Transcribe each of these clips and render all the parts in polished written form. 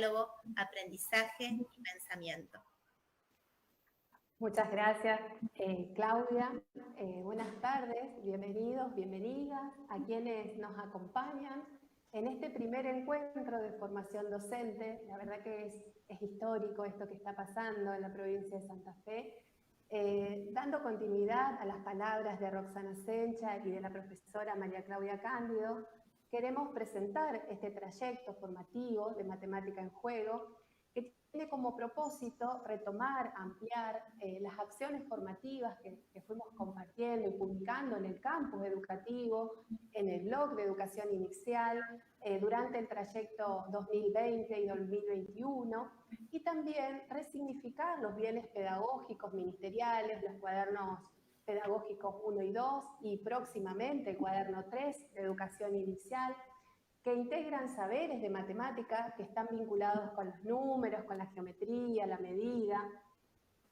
diálogo, aprendizaje y pensamiento. Muchas gracias, Claudia. Buenas tardes, bienvenidos, bienvenidas a quienes nos acompañan en este primer encuentro de formación docente. La verdad que es histórico esto que está pasando en la provincia de Santa Fe. Dando continuidad a las palabras de Roxana Sencha y de la profesora María Claudia Cándido, queremos presentar este trayecto formativo de Matemática en Juego, que tiene como propósito retomar, ampliar las acciones formativas que fuimos compartiendo y publicando en el campus educativo, en el blog de educación inicial, durante el trayecto 2020 y 2021, y también resignificar los bienes pedagógicos ministeriales, los cuadernos pedagógicos 1 y 2, y próximamente el cuaderno 3 de educación inicial, que integran saberes de matemática que están vinculados con los números, con la geometría, la medida.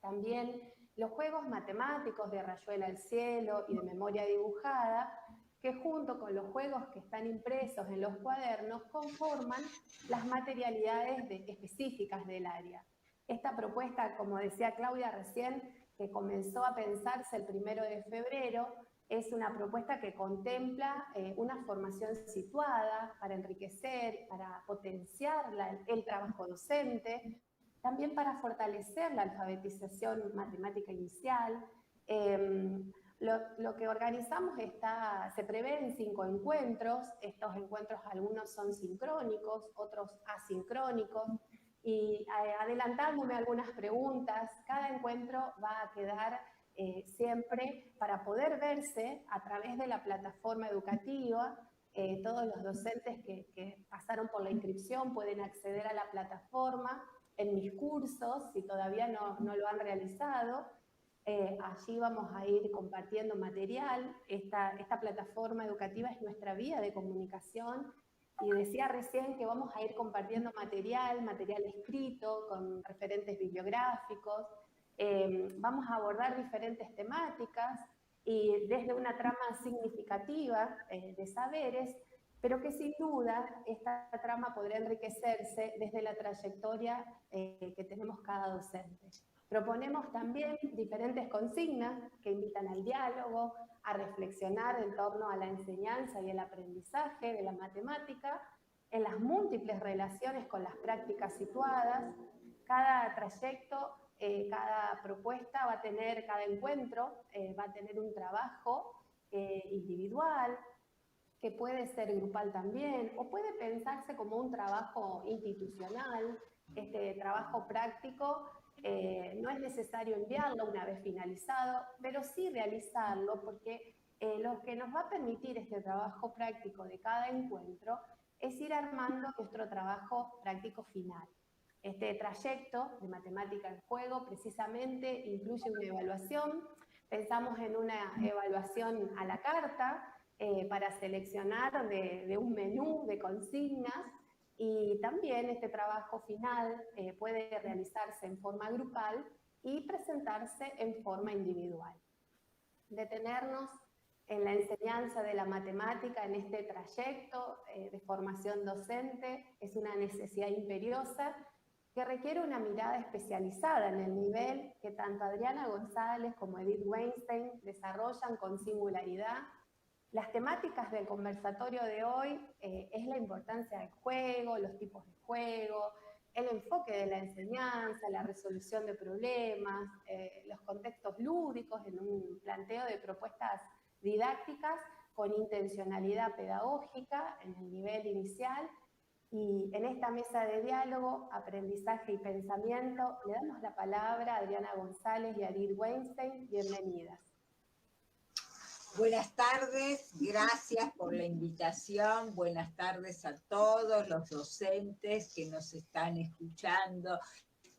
También los juegos matemáticos de Rayuela al Cielo y de Memoria Dibujada, que junto con los juegos que están impresos en los cuadernos conforman las materialidades específicas del área. Esta propuesta, como decía Claudia recién, que comenzó a pensarse el 1 de febrero, es una propuesta que contempla una formación situada para enriquecer, para potenciar el trabajo docente, también para fortalecer la alfabetización matemática inicial. Lo que organizamos se prevén 5 encuentros. Estos encuentros algunos son sincrónicos, otros asincrónicos. Y adelantándome algunas preguntas, cada encuentro va a quedar siempre para poder verse a través de la plataforma educativa. Todos los docentes que pasaron por la inscripción pueden acceder a la plataforma en mis cursos, si todavía no lo han realizado. Allí vamos a ir compartiendo material. Esta plataforma educativa es nuestra vía de comunicación. Y decía recién que vamos a ir compartiendo material escrito con referentes bibliográficos. Vamos a abordar diferentes temáticas y desde una trama significativa de saberes, pero que sin duda esta trama podrá enriquecerse desde la trayectoria que tenemos cada docente. Proponemos también diferentes consignas que invitan al diálogo, a reflexionar en torno a la enseñanza y el aprendizaje de la matemática, en las múltiples relaciones con las prácticas situadas. Cada trayecto, cada propuesta va a tener, cada encuentro va a tener un trabajo individual, que puede ser grupal también, o puede pensarse como un trabajo institucional. Este trabajo práctico no es necesario enviarlo una vez finalizado, pero sí realizarlo, porque lo que nos va a permitir este trabajo práctico de cada encuentro es ir armando nuestro trabajo práctico final. Este trayecto de Matemática en Juego precisamente incluye una evaluación. Pensamos en una evaluación a la carta, para seleccionar de un menú de consignas, y también este trabajo final puede realizarse en forma grupal y presentarse en forma individual. Detenernos en la enseñanza de la matemática en este trayecto de formación docente es una necesidad imperiosa que requiere una mirada especializada en el nivel que tanto Adriana González como Edith Weinstein desarrollan con singularidad. Las temáticas del conversatorio de hoy es la importancia del juego, los tipos de juego, el enfoque de la enseñanza, la resolución de problemas, los contextos lúdicos en un planteo de propuestas didácticas con intencionalidad pedagógica en el nivel inicial. Y en esta mesa de diálogo, aprendizaje y pensamiento, le damos la palabra a Adriana González y a Edith Weinstein. Bienvenidas. Buenas tardes, gracias por la invitación. Buenas tardes a todos los docentes que nos están escuchando,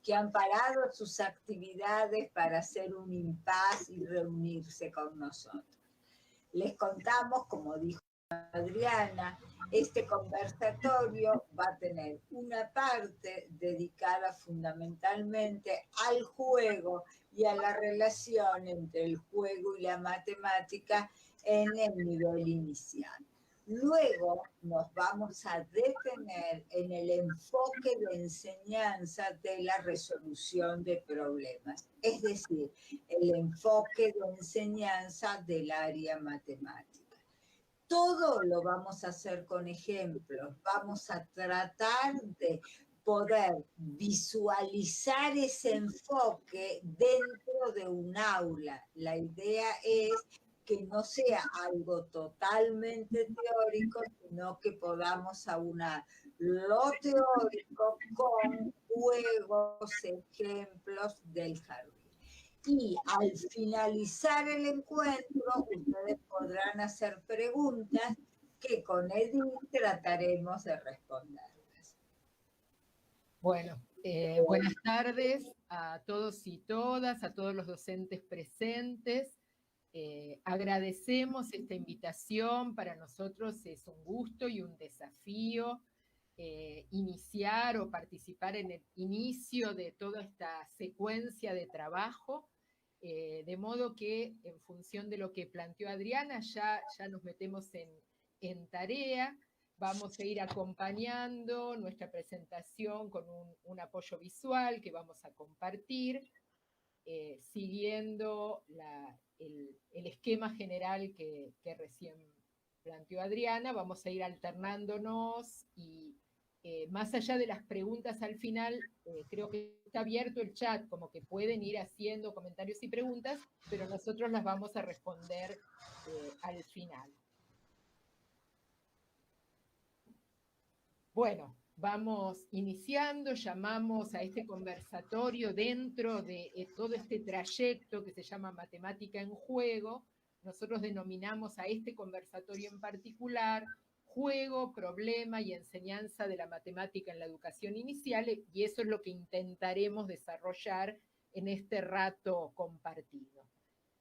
que han parado sus actividades para hacer un impasse y reunirse con nosotros. Les contamos, como dijo Adriana, este conversatorio va a tener una parte dedicada fundamentalmente al juego y a la relación entre el juego y la matemática en el nivel inicial. Luego nos vamos a detener en el enfoque de enseñanza de la resolución de problemas, es decir, el enfoque de enseñanza del área matemática. Todo lo vamos a hacer con ejemplos, vamos a tratar de poder visualizar ese enfoque dentro de un aula. La idea es que no sea algo totalmente teórico, sino que podamos aunar lo teórico con juegos, ejemplos del jardín. Y al finalizar el encuentro, ustedes podrán hacer preguntas que con Edith trataremos de responderlas. Bueno, buenas tardes a todos y todas, a todos los docentes presentes. Agradecemos esta invitación, para nosotros es un gusto y un desafío iniciar o participar en el inicio de toda esta secuencia de trabajo, de modo que en función de lo que planteó Adriana ya nos metemos en tarea. Vamos a ir acompañando nuestra presentación con un apoyo visual que vamos a compartir, siguiendo el esquema general que recién planteó Adriana. Vamos a ir alternándonos y más allá de las preguntas al final, creo que está abierto el chat, como que pueden ir haciendo comentarios y preguntas, pero nosotros las vamos a responder al final. Bueno, vamos iniciando, llamamos a este conversatorio dentro de todo este trayecto que se llama Matemática en Juego. Nosotros denominamos a este conversatorio en particular Juego, Problema y Enseñanza de la Matemática en la Educación Inicial, y eso es lo que intentaremos desarrollar en este rato compartido.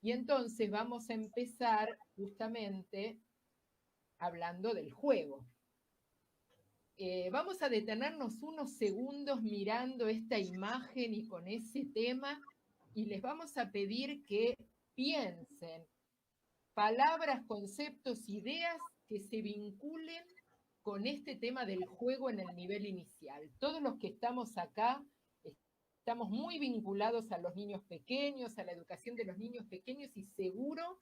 Y entonces vamos a empezar justamente hablando del juego. Vamos a detenernos unos segundos mirando esta imagen y con ese tema, y les vamos a pedir que piensen palabras, conceptos, ideas que se vinculen con este tema del juego en el nivel inicial. Todos los que estamos acá estamos muy vinculados a los niños pequeños, a la educación de los niños pequeños, y seguro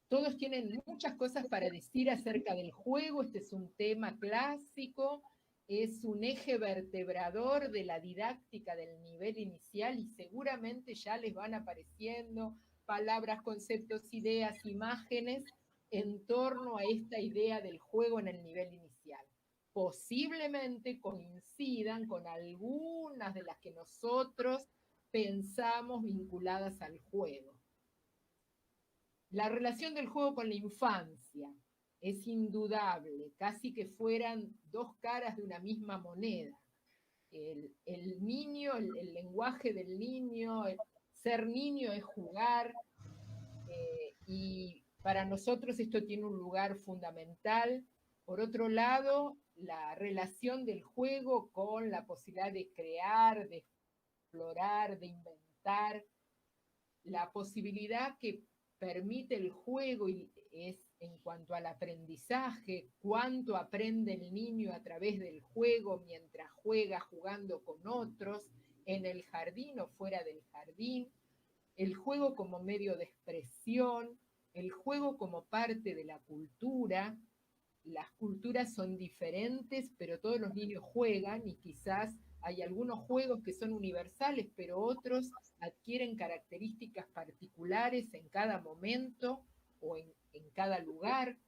todos tienen muchas cosas para decir acerca del juego. Este es un tema clásico, es un eje vertebrador de la didáctica del nivel inicial, y seguramente ya les van apareciendo palabras, conceptos, ideas, imágenes en torno a esta idea del juego en el nivel inicial. Posiblemente coincidan con algunas de las que nosotros pensamos vinculadas al juego. La relación del juego con la infancia es indudable, casi que fueran dos caras de una misma moneda. El niño, el lenguaje del niño, ser niño es jugar, y para nosotros esto tiene un lugar fundamental. Por otro lado, la relación del juego con la posibilidad de crear, de explorar, de inventar, la posibilidad que permite el juego y es en cuanto al aprendizaje, cuánto aprende el niño a través del juego mientras juega jugando con otros, en el jardín o fuera del jardín, el juego como medio de expresión, el juego como parte de la cultura. Las culturas son diferentes, pero todos los niños juegan, y quizás hay algunos juegos que son universales, pero otros adquieren características particulares en cada momento o en cada lugar.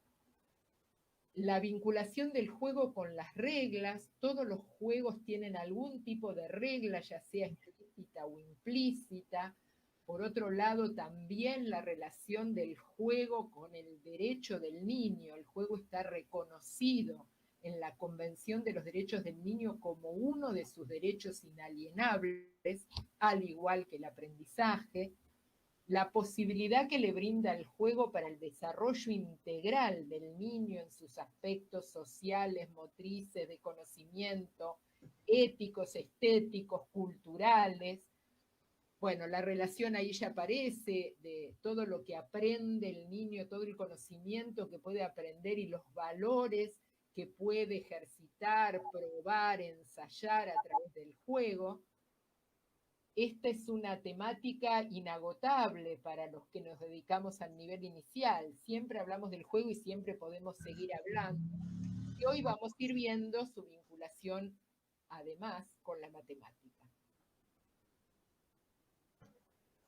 La vinculación del juego con las reglas, todos los juegos tienen algún tipo de regla, ya sea explícita o implícita. Por otro lado, también la relación del juego con el derecho del niño. El juego está reconocido en la Convención de los Derechos del Niño como uno de sus derechos inalienables, al igual que el aprendizaje. La posibilidad que le brinda el juego para el desarrollo integral del niño en sus aspectos sociales, motrices, de conocimiento, éticos, estéticos, culturales. Bueno, la relación ahí ya aparece, de todo lo que aprende el niño, todo el conocimiento que puede aprender y los valores que puede ejercitar, probar, ensayar a través del juego. Esta es una temática inagotable para los que nos dedicamos al nivel inicial. Siempre hablamos del juego y siempre podemos seguir hablando. Y hoy vamos a ir viendo su vinculación, además, con la matemática.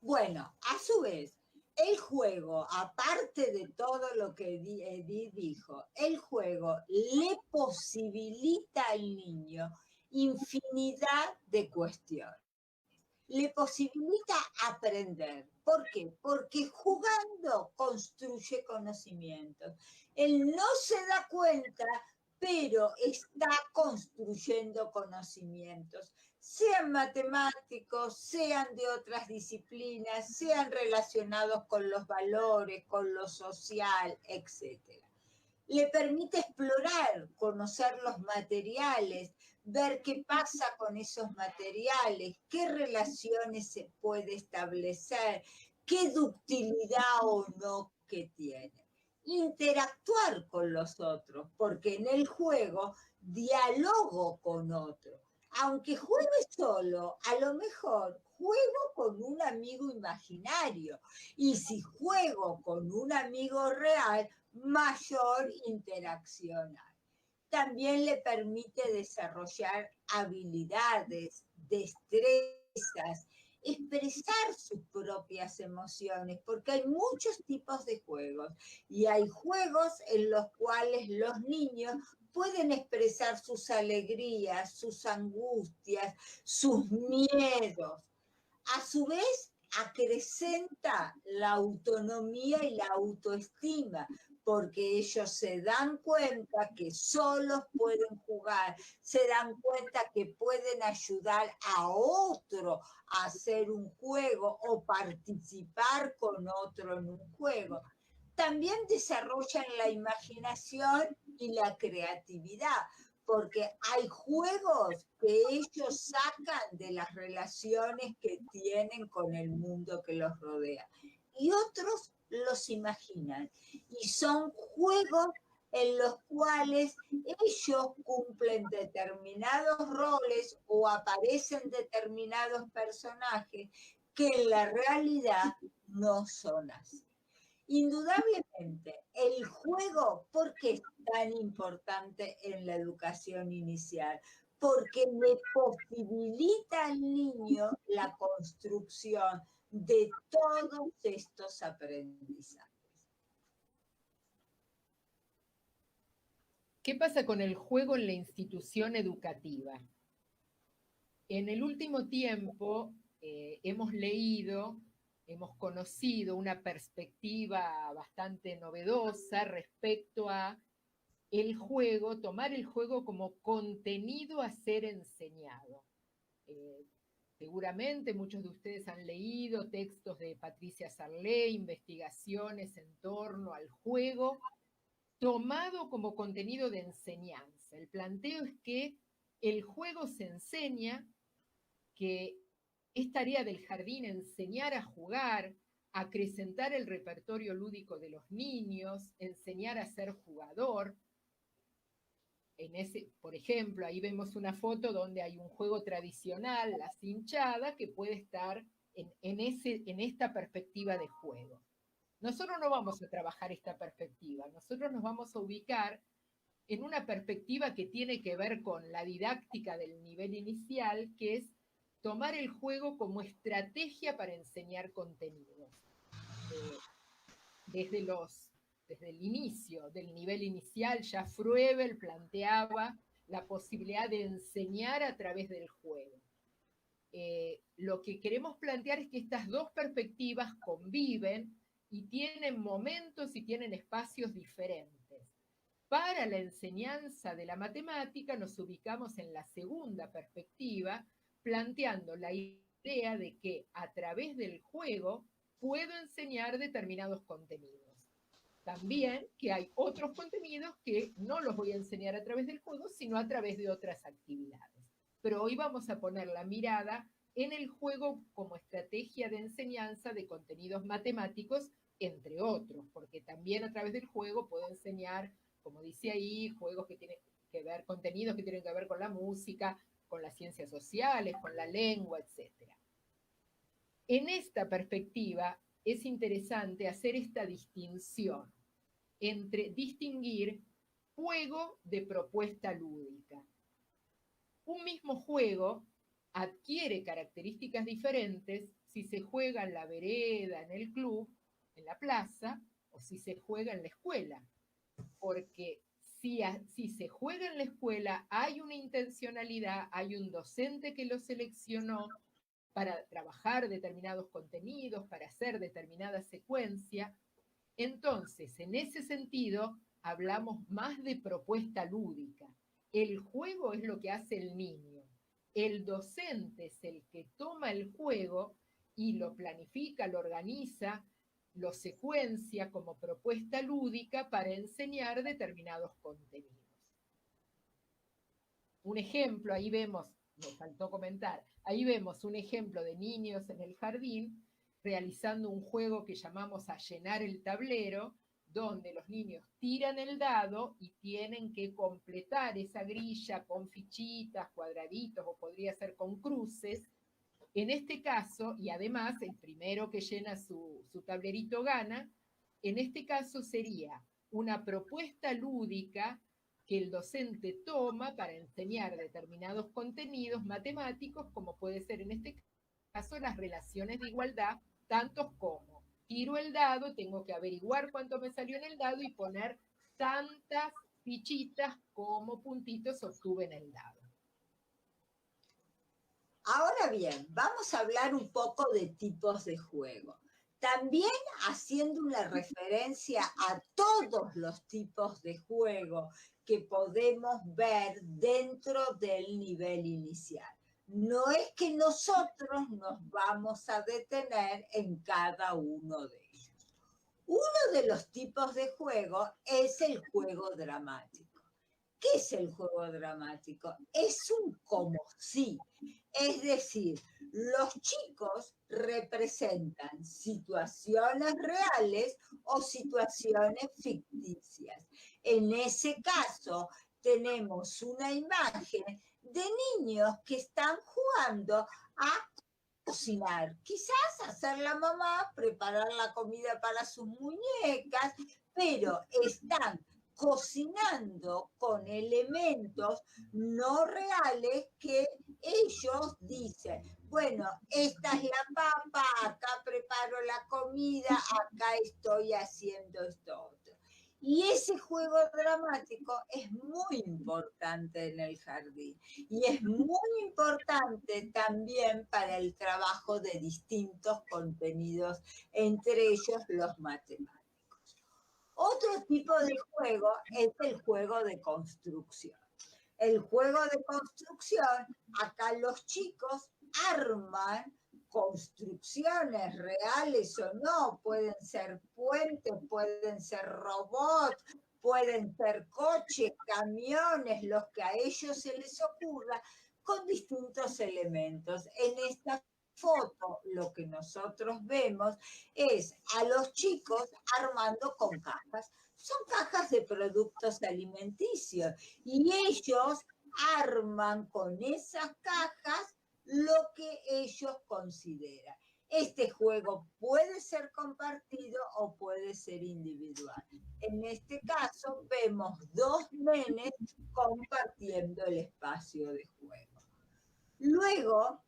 Bueno, a su vez, el juego, aparte de todo lo que Edith dijo, el juego le posibilita al niño infinidad de cuestiones. Le posibilita aprender. ¿Por qué? Porque jugando construye conocimientos. Él no se da cuenta, pero está construyendo conocimientos, sean matemáticos, sean de otras disciplinas, sean relacionados con los valores, con lo social, etc. Le permite explorar, conocer los materiales, ver qué pasa con esos materiales, qué relaciones se puede establecer, qué ductilidad o no que tiene. Interactuar con los otros, porque en el juego dialogo con otro. Aunque juegue solo, a lo mejor juego con un amigo imaginario. Y si juego con un amigo real, mayor interacción hay. También le permite desarrollar habilidades, destrezas, expresar sus propias emociones, porque hay muchos tipos de juegos y hay juegos en los cuales los niños pueden expresar sus alegrías, sus angustias, sus miedos. A su vez, acrecenta la autonomía y la autoestima, porque ellos se dan cuenta que solos pueden jugar, se dan cuenta que pueden ayudar a otro a hacer un juego o participar con otro en un juego. También desarrollan la imaginación y la creatividad, porque hay juegos que ellos sacan de las relaciones que tienen con el mundo que los rodea. Y otros los imaginan. Y son juegos en los cuales ellos cumplen determinados roles o aparecen determinados personajes que en la realidad no son así. Indudablemente, el juego, ¿por qué es tan importante en la educación inicial? Porque le posibilita al niño la construcción de todos estos aprendizajes. ¿Qué pasa con el juego en la institución educativa? En el último tiempo hemos leído, hemos conocido una perspectiva bastante novedosa respecto a el juego, tomar el juego como contenido a ser enseñado. Seguramente muchos de ustedes han leído textos de Patricia Sarley, investigaciones en torno al juego, tomado como contenido de enseñanza. El planteo es que el juego se enseña, que es tarea del jardín enseñar a jugar, acrecentar el repertorio lúdico de los niños, enseñar a ser jugador. Por ejemplo, ahí vemos una foto donde hay un juego tradicional, la cinchada, que puede estar en esta perspectiva de juego. Nosotros no vamos a trabajar esta perspectiva, nosotros nos vamos a ubicar en una perspectiva que tiene que ver con la didáctica del nivel inicial, que es tomar el juego como estrategia para enseñar contenidos. Desde el inicio del nivel inicial, ya Froebel planteaba la posibilidad de enseñar a través del juego. Lo que queremos plantear es que estas dos perspectivas conviven y tienen momentos y tienen espacios diferentes. Para la enseñanza de la matemática nos ubicamos en la segunda perspectiva, planteando la idea de que a través del juego puedo enseñar determinados contenidos. También que hay otros contenidos que no los voy a enseñar a través del juego, sino a través de otras actividades. Pero hoy vamos a poner la mirada en el juego como estrategia de enseñanza de contenidos matemáticos, entre otros, porque también a través del juego puedo enseñar, como dice ahí, juegos que tienen que ver, contenidos que tienen que ver con la música, con las ciencias sociales, con la lengua, etc. En esta perspectiva es interesante hacer esta distinción entre distinguir juego de propuesta lúdica. Un mismo juego adquiere características diferentes si se juega en la vereda, en el club, en la plaza, o si se juega en la escuela. Porque si se juega en la escuela, hay una intencionalidad, hay un docente que lo seleccionó para trabajar determinados contenidos, para hacer determinada secuencia. Entonces, en ese sentido, hablamos más de propuesta lúdica. El juego es lo que hace el niño. El docente es el que toma el juego y lo planifica, lo organiza, lo secuencia como propuesta lúdica para enseñar determinados contenidos. Un ejemplo, ahí vemos, me faltó comentar, ahí vemos un ejemplo de niños en el jardín realizando un juego que llamamos a llenar el tablero, donde los niños tiran el dado y tienen que completar esa grilla con fichitas, cuadraditos o podría ser con cruces. En este caso, y además el primero que llena su tablerito gana, en este caso sería una propuesta lúdica que el docente toma para enseñar determinados contenidos matemáticos, como puede ser en este caso las relaciones de igualdad, tantos como tiro el dado, tengo que averiguar cuánto me salió en el dado y poner tantas fichitas como puntitos obtuve en el dado. Ahora bien, vamos a hablar un poco de tipos de juego. También haciendo una referencia a todos los tipos de juego que podemos ver dentro del nivel inicial. No es que nosotros nos vamos a detener en cada uno de ellos. Uno de los tipos de juego es el juego dramático. ¿Qué es el juego dramático? Es un como si. Es decir, los chicos representan situaciones reales o situaciones ficticias. En ese caso, tenemos una imagen de niños que están jugando a cocinar. Quizás hacer la mamá, preparar la comida para sus muñecas, pero están cocinando con elementos no reales que ellos dicen, bueno, esta es la papa, acá preparo la comida, acá estoy haciendo esto otro. Y ese juego dramático es muy importante en el jardín y es muy importante también para el trabajo de distintos contenidos, entre ellos los matemáticos. Otro tipo de juego es el juego de construcción. El juego de construcción, acá los chicos arman construcciones reales o no, pueden ser puentes, pueden ser robots, pueden ser coches, camiones, los que a ellos se les ocurra, con distintos elementos. En esta foto lo que nosotros vemos es a los chicos armando con cajas. Son cajas de productos alimenticios y ellos arman con esas cajas lo que ellos consideran. Este juego puede ser compartido o puede ser individual. En este caso vemos dos nenes compartiendo el espacio de juego. Luego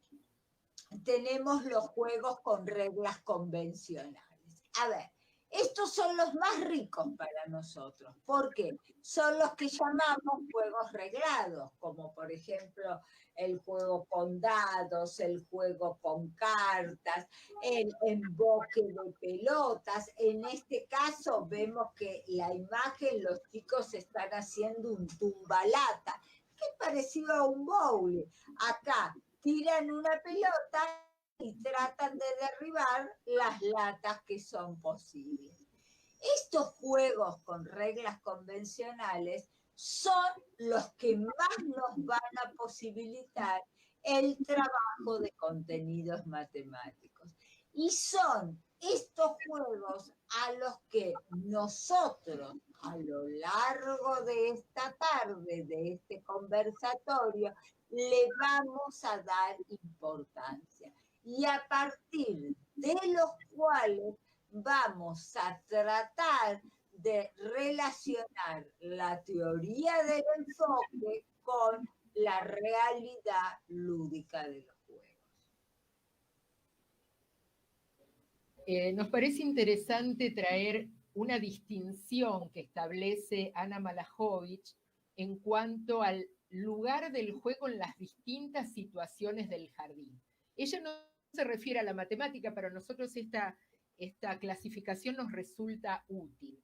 tenemos los juegos con reglas convencionales. A ver, estos son los más ricos para nosotros. ¿Por qué? Son los que llamamos juegos reglados, como por ejemplo el juego con dados, el juego con cartas, el emboque de pelotas. En este caso vemos que la imagen, los chicos están haciendo un tumbalata, que es parecido a un bowling. Acá tiran una pelota y tratan de derribar las latas que son posibles. Estos juegos con reglas convencionales son los que más nos van a posibilitar el trabajo de contenidos matemáticos. Y son estos juegos a los que nosotros, a lo largo de esta tarde, de este conversatorio, le vamos a dar importancia. Y a partir de los cuales vamos a tratar de relacionar la teoría del enfoque con la realidad lúdica de los juegos. Nos parece interesante traer una distinción que establece Ana Malachowicz en cuanto al lugar del juego en las distintas situaciones del jardín. Ella no se refiere a la matemática, pero a nosotros esta clasificación nos resulta útil.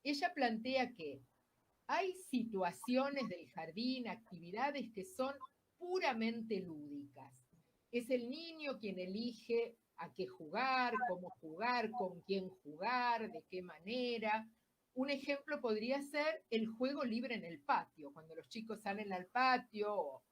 Ella plantea que hay situaciones del jardín, actividades que son puramente lúdicas. Es el niño quien elige a qué jugar, cómo jugar, con quién jugar, de qué manera. Un ejemplo podría ser el juego libre en el patio, cuando los chicos salen al patio o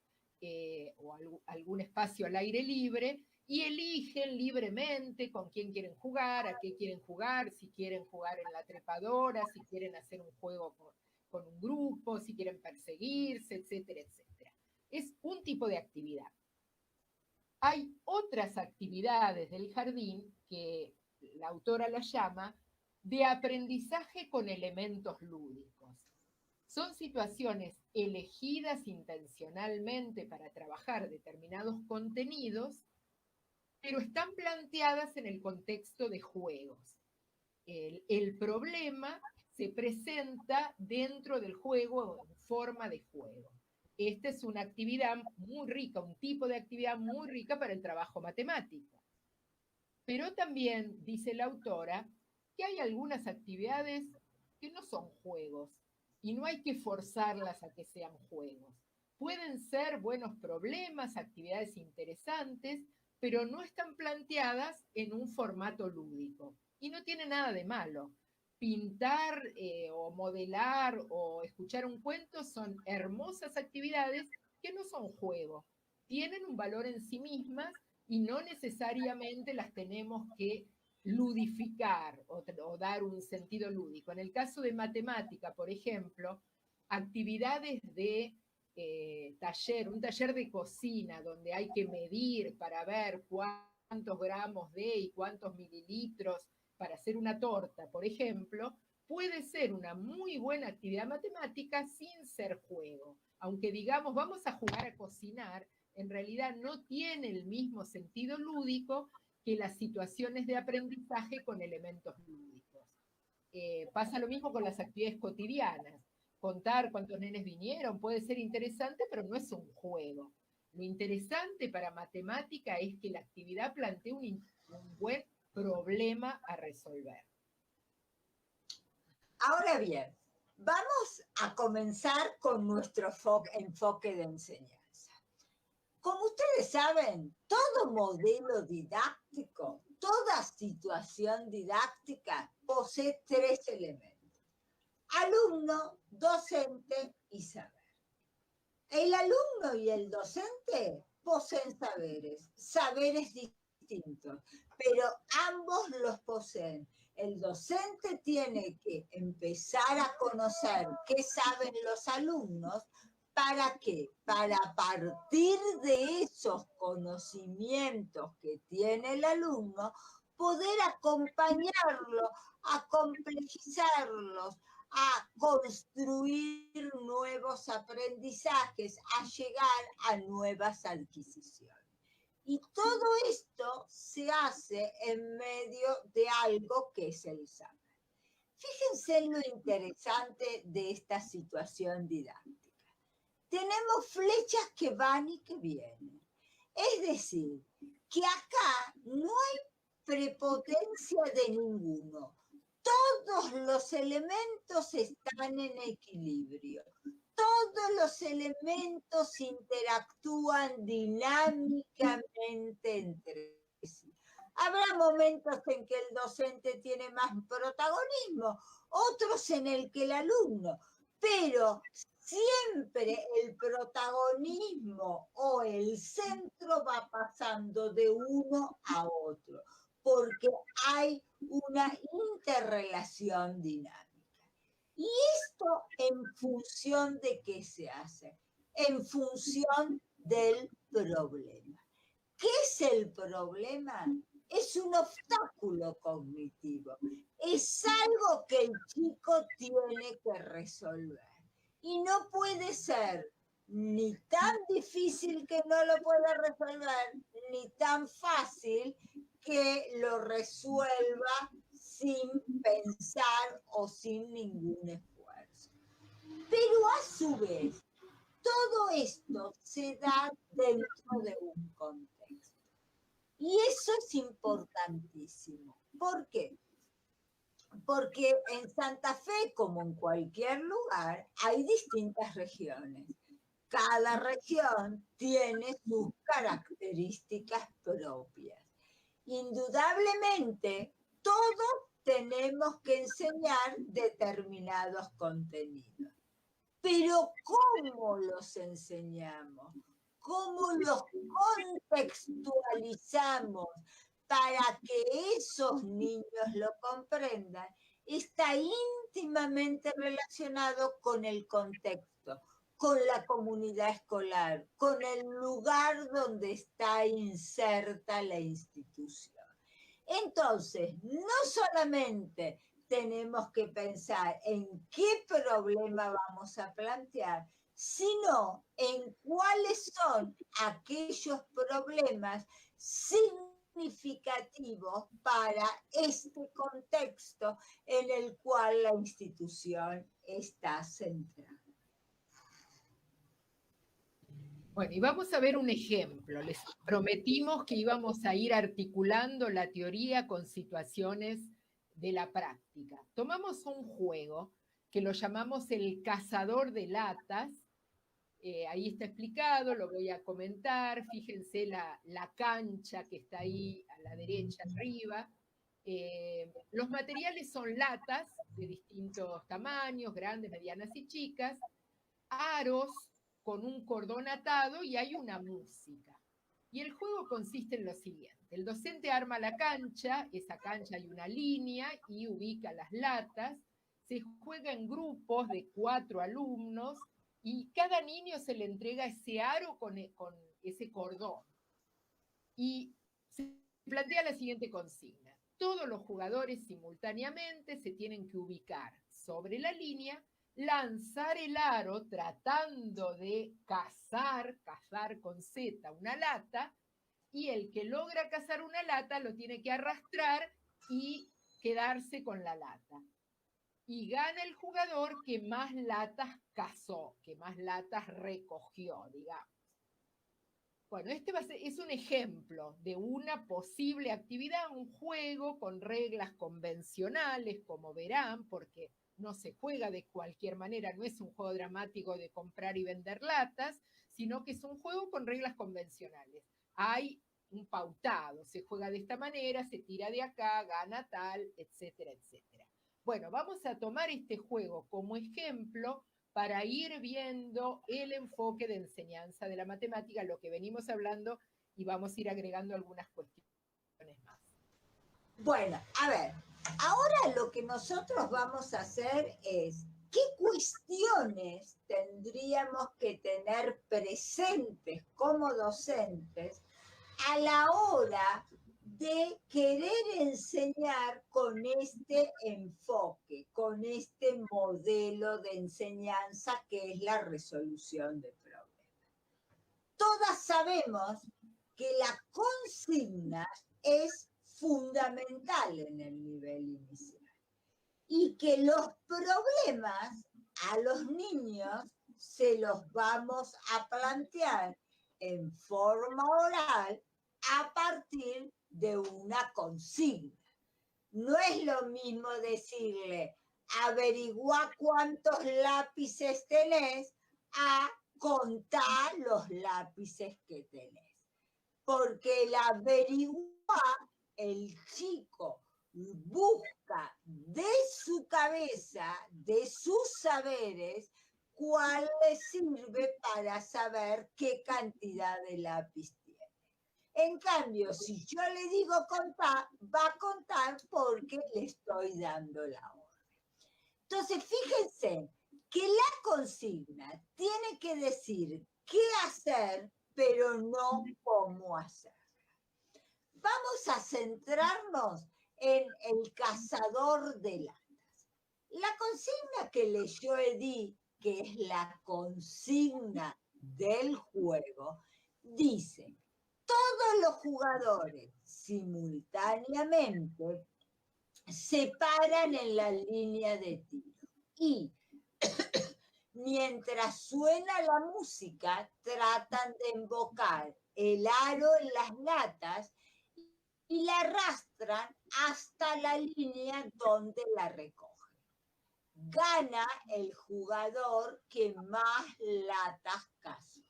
algún espacio al aire libre y eligen libremente con quién quieren jugar, a qué quieren jugar, si quieren jugar en la trepadora, si quieren hacer un juego con un grupo, si quieren perseguirse, etcétera, etcétera. Es un tipo de actividad. Hay otras actividades del jardín que la autora las llama de aprendizaje con elementos lúdicos. Son situaciones elegidas intencionalmente para trabajar determinados contenidos, pero están planteadas en el contexto de juegos. El problema se presenta dentro del juego en forma de juego. Esta es una actividad muy rica, un tipo de actividad muy rica para el trabajo matemático. Pero también, dice la autora, que hay algunas actividades que no son juegos y no hay que forzarlas a que sean juegos. Pueden ser buenos problemas, actividades interesantes, pero no están planteadas en un formato lúdico. Y no tiene nada de malo. Pintar o modelar o escuchar un cuento son hermosas actividades que no son juego. Tienen un valor en sí mismas y no necesariamente las tenemos que ludificar o dar un sentido lúdico. En el caso de matemática, por ejemplo, actividades de taller, un taller de cocina donde hay que medir para ver cuántos gramos de y cuántos mililitros para hacer una torta, por ejemplo, puede ser una muy buena actividad matemática sin ser juego. Aunque digamos, vamos a jugar a cocinar, en realidad no tiene el mismo sentido lúdico que las situaciones de aprendizaje con elementos lúdicos. Pasa lo mismo con las actividades cotidianas. Contar cuántos nenes vinieron puede ser interesante, pero no es un juego. Lo interesante para matemática es que la actividad plantee un buen problema a resolver. Ahora bien, vamos a comenzar con nuestro enfoque de enseñanza. Como ustedes saben, todo modelo didáctico, toda situación didáctica posee tres elementos: alumno, docente y saber. El alumno y el docente poseen saberes distintos, pero ambos los poseen. El docente tiene que empezar a conocer qué saben los alumnos. ¿Para qué? Para partir de esos conocimientos que tiene el alumno, poder acompañarlo, a complejizarlos, a construir nuevos aprendizajes, a llegar a nuevas adquisiciones. Y todo esto se hace en medio de algo que es el saber. Fíjense en lo interesante de esta situación didáctica. Tenemos flechas que van y que vienen. Es decir, que acá no hay prepotencia de ninguno. Todos los elementos están en equilibrio. Todos los elementos interactúan dinámicamente entre sí. Habrá momentos en que el docente tiene más protagonismo, otros en el que el alumno, pero siempre el protagonismo o el centro va pasando de uno a otro, porque hay una interrelación dinámica. ¿Y esto en función de qué se hace? En función del problema. ¿Qué es el problema? Es un obstáculo cognitivo. Es algo que el chico tiene que resolver. Y no puede ser ni tan difícil que no lo pueda resolver, ni tan fácil que lo resuelva sin pensar o sin ningún esfuerzo. Pero a su vez, todo esto se da dentro de un contexto. Y eso es importantísimo. ¿Por qué? Porque en Santa Fe, como en cualquier lugar, hay distintas regiones. Cada región tiene sus características propias. Indudablemente, todos tenemos que enseñar determinados contenidos. Pero ¿cómo los enseñamos? ¿Cómo los contextualizamos para que esos niños lo comprendan? Está íntimamente relacionado con el contexto, con la comunidad escolar, con el lugar donde está inserta la institución. Entonces, no solamente tenemos que pensar en qué problema vamos a plantear, sino en cuáles son aquellos problemas significativos para este contexto en el cual la institución está centrada. Bueno, y vamos a ver un ejemplo. Les prometimos que íbamos a ir articulando la teoría con situaciones de la práctica. Tomamos un juego que lo llamamos el cazador de latas. Ahí está explicado, lo voy a comentar. Fíjense la cancha que está ahí a la derecha arriba. Los materiales son latas de distintos tamaños, grandes, medianas y chicas, aros con un cordón atado y hay una música. Y el juego consiste en lo siguiente. El docente arma la cancha, esa cancha hay una línea y ubica las latas, se juega en grupos de 4 alumnos y cada niño se le entrega ese aro con ese cordón. Y se plantea la siguiente consigna. Todos los jugadores simultáneamente se tienen que ubicar sobre la línea, lanzar el aro tratando de cazar con Z una lata, y el que logra cazar una lata lo tiene que arrastrar y quedarse con la lata. Y gana el jugador que más latas cazó, que más latas recogió, digamos. Bueno, este es un ejemplo de una posible actividad, un juego con reglas convencionales, como verán, porque no se juega de cualquier manera, no es un juego dramático de comprar y vender latas, sino que es un juego con reglas convencionales. Hay un pautado, se juega de esta manera, se tira de acá, gana tal, etcétera, etcétera. Bueno, vamos a tomar este juego como ejemplo para ir viendo el enfoque de enseñanza de la matemática, lo que venimos hablando, y vamos a ir agregando algunas cuestiones más. Bueno, a ver, ahora lo que nosotros vamos a hacer es, ¿qué cuestiones tendríamos que tener presentes como docentes a la hora de querer enseñar con este enfoque, con este modelo de enseñanza que es la resolución de problemas? Todas sabemos que la consigna es fundamental en el nivel inicial y que los problemas a los niños se los vamos a plantear en forma oral a partir de una consigna. No es lo mismo decirle, averigua cuántos lápices tenés, a contar los lápices que tenés. Porque el averiguar, el chico busca de su cabeza, de sus saberes, cual le sirve para saber qué cantidad de lápiz tiene. En cambio, si yo le digo contar, va a contar porque le estoy dando la orden. Entonces, fíjense que la consigna tiene que decir qué hacer, pero no cómo hacer. Vamos a centrarnos en el cazador de latas. La consigna que leyó Edith, que es la consigna del juego, dice: todos los jugadores simultáneamente se paran en la línea de tiro y mientras suena la música tratan de embocar el aro en las latas y la arrastran hasta la línea donde la recogen. Gana el jugador que más latas cazó.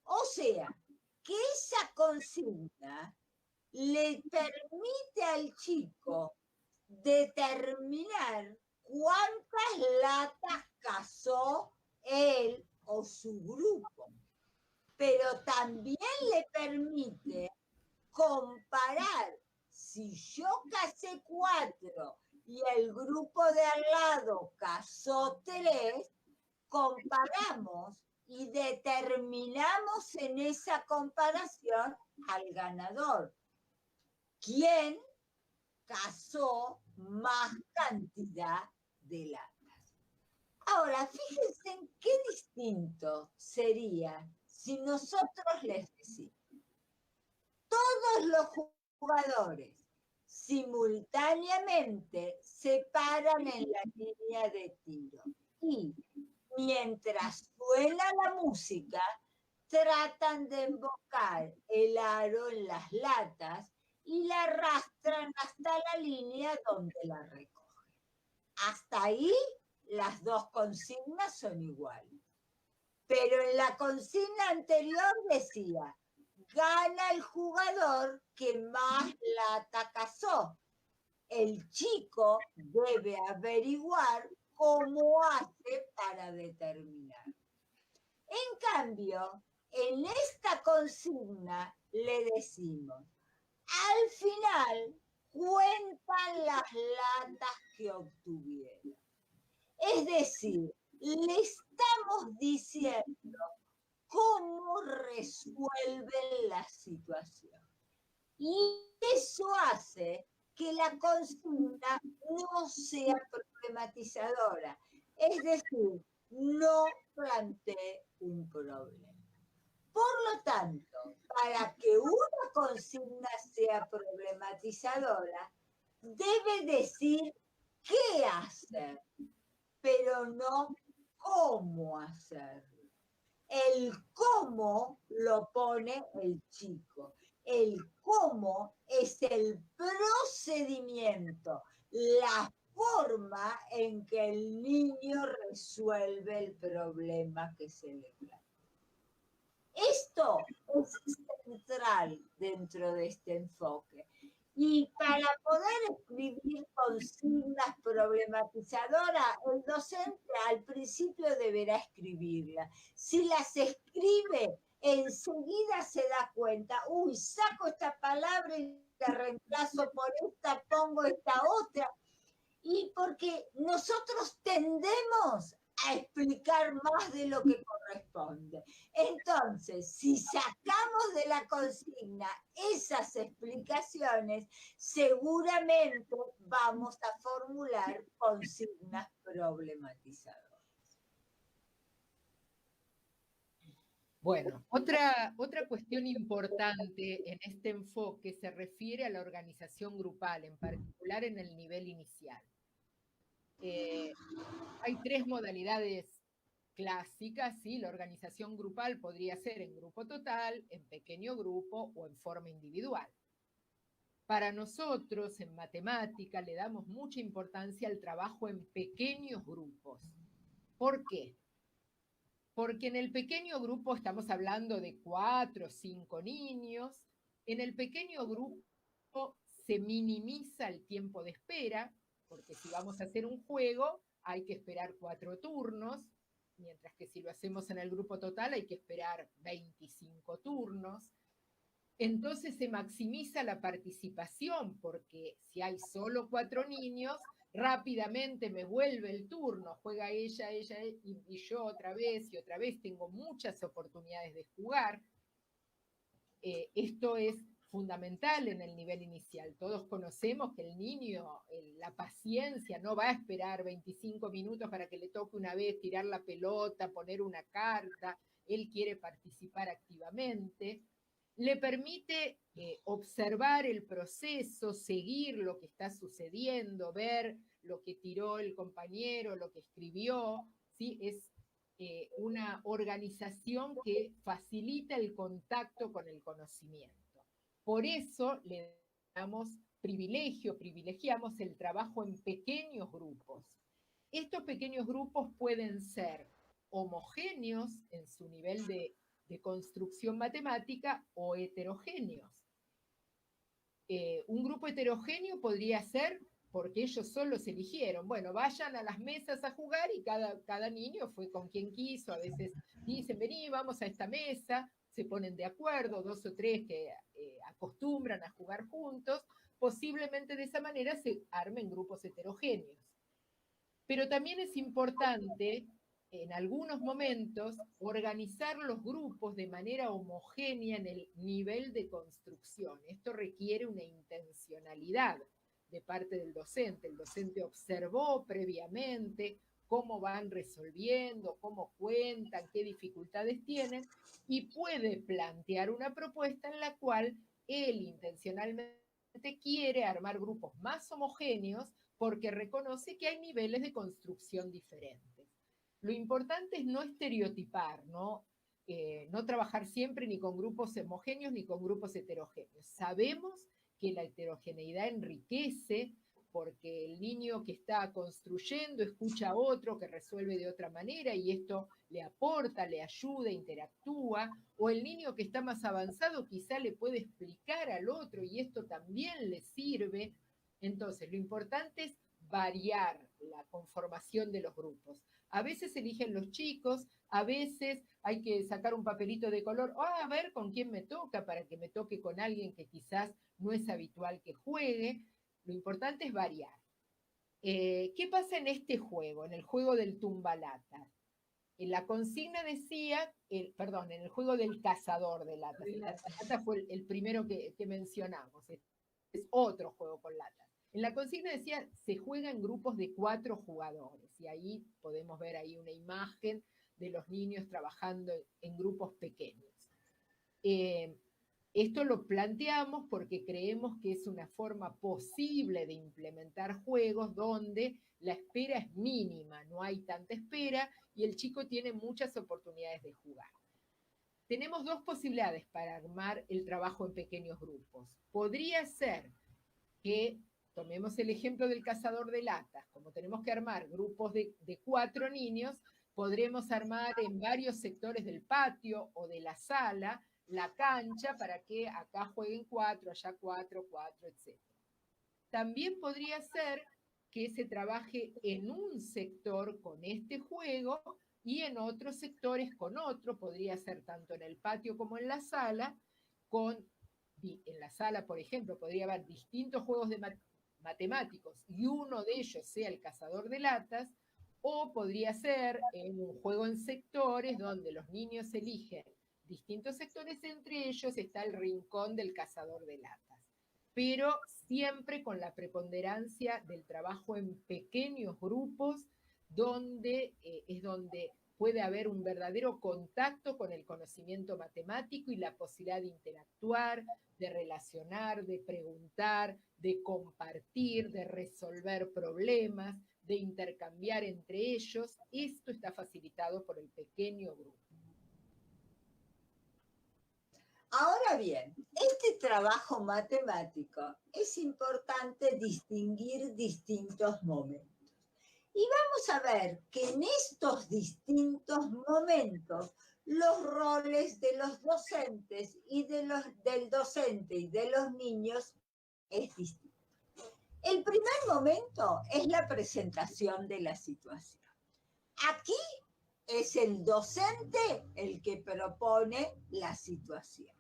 O sea, que esa consigna le permite al chico determinar cuántas latas cazó él o su grupo, pero también le permite comparar. Si yo cazé 4 y el grupo de al lado cazó 3, comparamos y determinamos en esa comparación al ganador. ¿Quién cazó más cantidad de latas? Ahora, fíjense en qué distinto sería si nosotros les decimos: todos los jugadores simultáneamente se paran en la línea de tiro y mientras suena la música tratan de embocar el aro en las latas y la arrastran hasta la línea donde la recogen. Hasta ahí las dos consignas son iguales. Pero en la consigna anterior decía: gana el jugador que más lata cazó. El chico debe averiguar cómo hace para determinar. En cambio, en esta consigna le decimos: al final cuentan las latas que obtuvieron. Es decir, le estamos diciendo cómo resuelven la situación. Y eso hace que la consigna no sea problematizadora. Es decir, no plantee un problema. Por lo tanto, para que una consigna sea problematizadora, debe decir qué hacer, pero no cómo hacerlo. El cómo lo pone el chico. El cómo es el procedimiento, la forma en que el niño resuelve el problema que se le plantea. Esto es central dentro de este enfoque. Y para poder escribir consignas problematizadoras, el docente al principio deberá escribirlas. Si las escribe, enseguida se da cuenta: uy, saco esta palabra y la reemplazo por esta, pongo esta otra. Y porque nosotros tendemos a explicar más de lo que corresponde. Entonces, si sacamos de la consigna esas explicaciones, seguramente vamos a formular consignas problematizadoras. Bueno, otra cuestión importante en este enfoque se refiere a la organización grupal, en particular en el nivel inicial. Hay 3 modalidades clásicas, ¿sí? La organización grupal podría ser en grupo total, en pequeño grupo o en forma individual. Para nosotros, en matemática, le damos mucha importancia al trabajo en pequeños grupos. ¿Por qué? Porque en el pequeño grupo estamos hablando de 4 o 5 niños. En el pequeño grupo se minimiza el tiempo de espera, porque si vamos a hacer un juego hay que esperar 4 turnos. mientras que si lo hacemos en el grupo total hay que esperar 25 turnos. Entonces se maximiza la participación, porque si hay solo 4 niños, rápidamente me vuelve el turno, juega ella y yo otra vez y otra vez, tengo muchas oportunidades de jugar. Esto es fundamental en el nivel inicial. Todos conocemos que el niño, la paciencia, no va a esperar 25 minutos para que le toque una vez tirar la pelota, poner una carta, él quiere participar activamente. Le permite observar el proceso, seguir lo que está sucediendo, ver lo que tiró el compañero, lo que escribió, ¿sí? Es una organización que facilita el contacto con el conocimiento. Por eso le damos privilegiamos el trabajo en pequeños grupos. Estos pequeños grupos pueden ser homogéneos en su nivel de construcción matemática o heterogéneos. Un grupo heterogéneo podría ser porque ellos solos eligieron, bueno, vayan a las mesas a jugar y cada niño fue con quien quiso, a veces dicen, vení, vamos a esta mesa, se ponen de acuerdo, 2 o 3 que acostumbran a jugar juntos, posiblemente de esa manera se armen grupos heterogéneos. Pero también es importante en algunos momentos organizar los grupos de manera homogénea en el nivel de construcción. Esto requiere una intencionalidad de parte del docente. El docente observó previamente cómo van resolviendo, cómo cuentan, qué dificultades tienen, y puede plantear una propuesta en la cual él intencionalmente quiere armar grupos más homogéneos porque reconoce que hay niveles de construcción diferentes. Lo importante es no estereotipar, no trabajar siempre ni con grupos homogéneos ni con grupos heterogéneos. Sabemos que la heterogeneidad enriquece porque el niño que está construyendo escucha a otro que resuelve de otra manera y esto le aporta, le ayuda, interactúa, o el niño que está más avanzado quizá le puede explicar al otro y esto también le sirve. Entonces, lo importante es variar la conformación de los grupos. A veces eligen los chicos, a veces hay que sacar un papelito de color, a ver con quién me toca, para que me toque con alguien que quizás no es habitual que juegue. Lo importante es variar. ¿Qué pasa en este juego, en el juego del tumbalatas? En la consigna decía, en el juego del cazador de latas. El latas fue el primero que mencionamos, es otro juego con latas. En la consigna decía, se juega en grupos de 4 jugadores, y ahí podemos ver ahí una imagen de los niños trabajando en grupos pequeños. Esto lo planteamos porque creemos que es una forma posible de implementar juegos donde la espera es mínima, no hay tanta espera y el chico tiene muchas oportunidades de jugar. Tenemos 2 posibilidades para armar el trabajo en pequeños grupos. Podría ser que tomemos el ejemplo del cazador de latas, como tenemos que armar grupos de 4 niños, podremos armar en varios sectores del patio o de la sala la cancha para que acá jueguen 4, allá 4, etc. También podría ser que se trabaje en un sector con este juego y en otros sectores con otro, podría ser tanto en el patio como en la sala, en la sala, por ejemplo, podría haber distintos juegos de matemáticos y uno de ellos sea el cazador de latas, o podría ser en un juego en sectores donde los niños eligen distintos sectores, entre ellos está el rincón del cazador de latas, pero siempre con la preponderancia del trabajo en pequeños grupos, donde es donde puede haber un verdadero contacto con el conocimiento matemático y la posibilidad de interactuar, de relacionar, de preguntar, de compartir, de resolver problemas, de intercambiar entre ellos. Esto está facilitado por el pequeño grupo. Ahora bien, este trabajo matemático es importante distinguir distintos momentos. Y vamos a ver que en estos distintos momentos los roles de los docentes y del docente y de los niños es distinto. El primer momento es la presentación de la situación. Aquí es el docente el que propone la situación.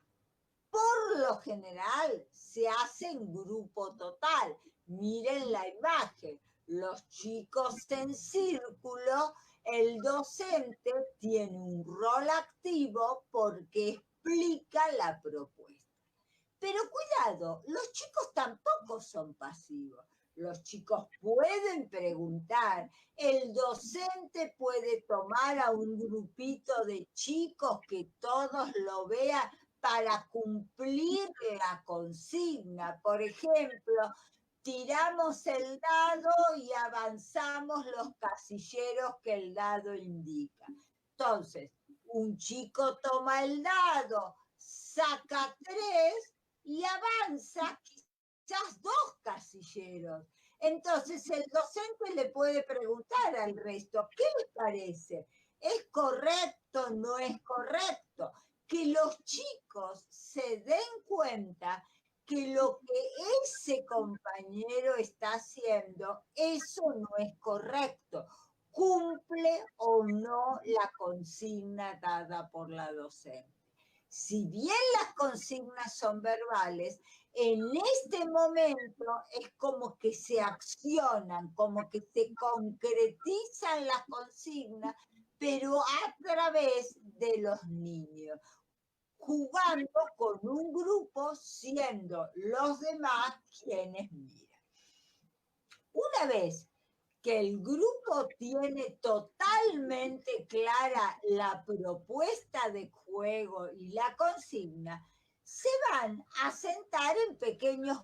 Por lo general se hace en grupo total. Miren la imagen, los chicos en círculo, el docente tiene un rol activo porque explica la propuesta. Pero cuidado, los chicos tampoco son pasivos. Los chicos pueden preguntar, el docente puede tomar a un grupito de chicos que todos lo vean para cumplir la consigna. Por ejemplo, tiramos el dado y avanzamos los casilleros que el dado indica. Entonces, un chico toma el dado, saca 3 y avanza quizás 2 casilleros. Entonces el docente le puede preguntar al resto, ¿qué les parece? ¿Es correcto? ¿No es correcto? Que los chicos se den cuenta que lo que ese compañero está haciendo, eso no es correcto. ¿Cumple o no la consigna dada por la docente? Si bien las consignas son verbales, en este momento es como que se accionan, como que se concretizan las consignas, pero a través de los niños, jugando con un grupo, siendo los demás quienes miran. Una vez que el grupo tiene totalmente clara la propuesta de juego y la consigna, se van a sentar en pequeños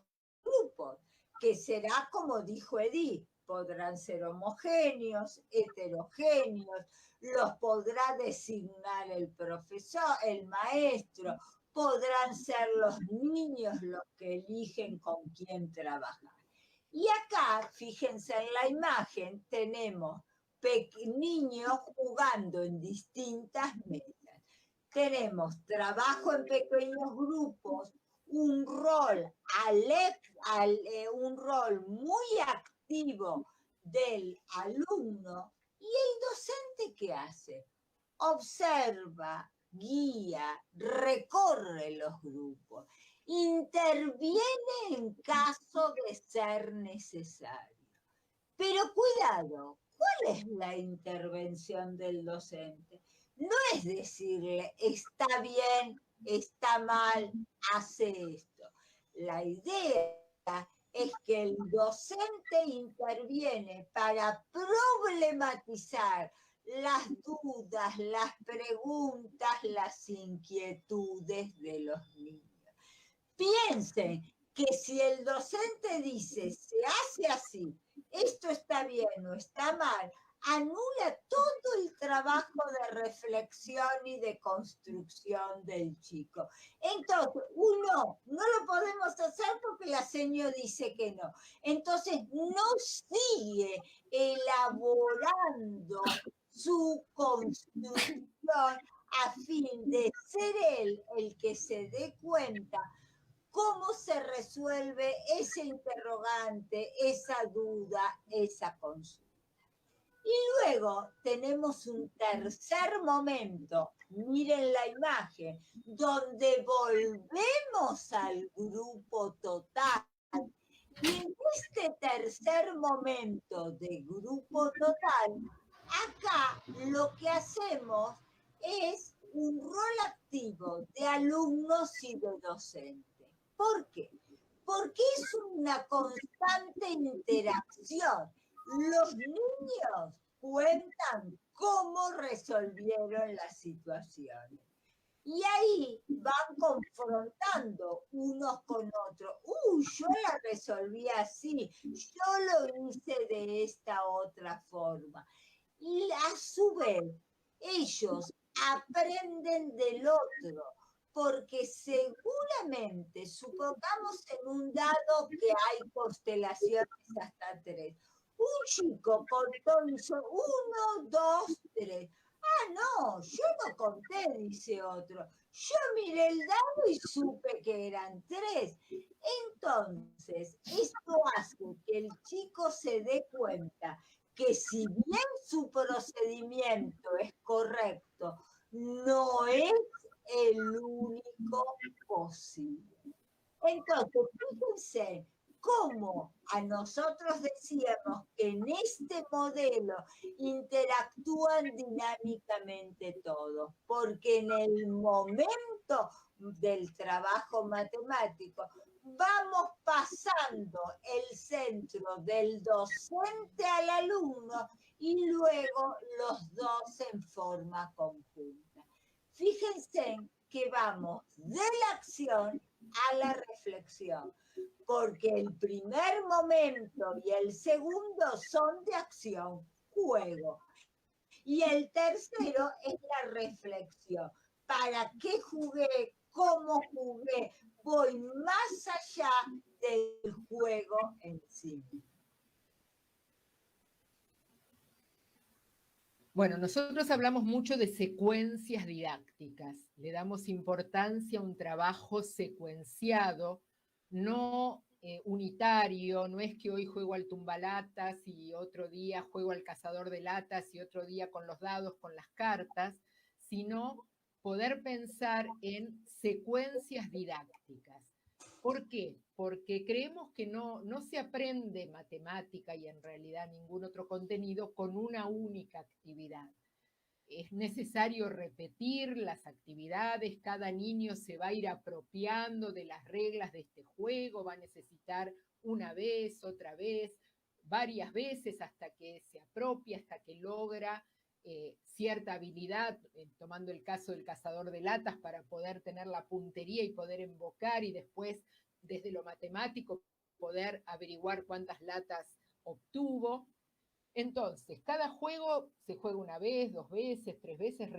grupos, que será como dijo Edith, podrán ser homogéneos, heterogéneos, los podrá designar el profesor, el maestro, podrán ser los niños los que eligen con quién trabajar. Y acá, fíjense en la imagen, tenemos niños jugando en distintas mesas. Tenemos trabajo en pequeños grupos, un rol, un rol muy activo del alumno. ¿Y el docente qué hace? Observa, guía, recorre los grupos, interviene en caso de ser necesario. Pero cuidado, ¿cuál es la intervención del docente? No es decirle, está bien, está mal, hace esto. La idea es que el docente interviene para problematizar las dudas, las preguntas, las inquietudes de los niños. Piensen que si el docente dice, se hace así, esto está bien o está mal, anula todo el trabajo de reflexión y de construcción del chico. Entonces, no lo podemos hacer porque la seño dice que no. Entonces, no sigue elaborando su construcción a fin de ser él el que se dé cuenta cómo se resuelve ese interrogante, esa duda, esa consulta. Y luego tenemos un tercer momento, miren la imagen, donde volvemos al grupo total. Y en este tercer momento de grupo total, acá lo que hacemos es un rol activo de alumnos y de docentes. ¿Por qué? Porque es una constante interacción. Los niños cuentan cómo resolvieron las situaciones. Y ahí van confrontando unos con otros. Yo la resolví así, yo lo hice de esta otra forma. Y a su vez, ellos aprenden del otro, porque seguramente, supongamos en un dado que hay constelaciones hasta 3. Un chico contó, hizo 1, 2, 3. No, yo no conté, dice otro. Yo miré el dado y supe que eran 3. Entonces, esto hace que el chico se dé cuenta que si bien su procedimiento es correcto, no es el único posible. Entonces, fíjense cómo a nosotros decíamos que en este modelo interactúan dinámicamente todos, porque en el momento del trabajo matemático vamos pasando el centro del docente al alumno y luego los dos en forma conjunta. Fíjense que vamos de la acción a la reflexión, porque el primer momento y el segundo son de acción, juego, y el tercero es la reflexión. ¿Para qué jugué? ¿Cómo jugué? Voy más allá del juego en sí. Bueno, nosotros hablamos mucho de secuencias didácticas, le damos importancia a un trabajo secuenciado, no unitario, no es que hoy juego al tumbalatas y otro día juego al cazador de latas y otro día con los dados, con las cartas, sino poder pensar en secuencias didácticas. ¿Por qué? Porque creemos que no se aprende matemática y en realidad ningún otro contenido con una única actividad. Es necesario repetir las actividades, cada niño se va a ir apropiando de las reglas de este juego, va a necesitar una vez, otra vez, varias veces hasta que se apropia, hasta que logra cierta habilidad, tomando el caso del cazador de latas, para poder tener la puntería y poder invocar y después, desde lo matemático, poder averiguar cuántas latas obtuvo. Entonces, cada juego se juega una vez, 2 veces, 3 veces,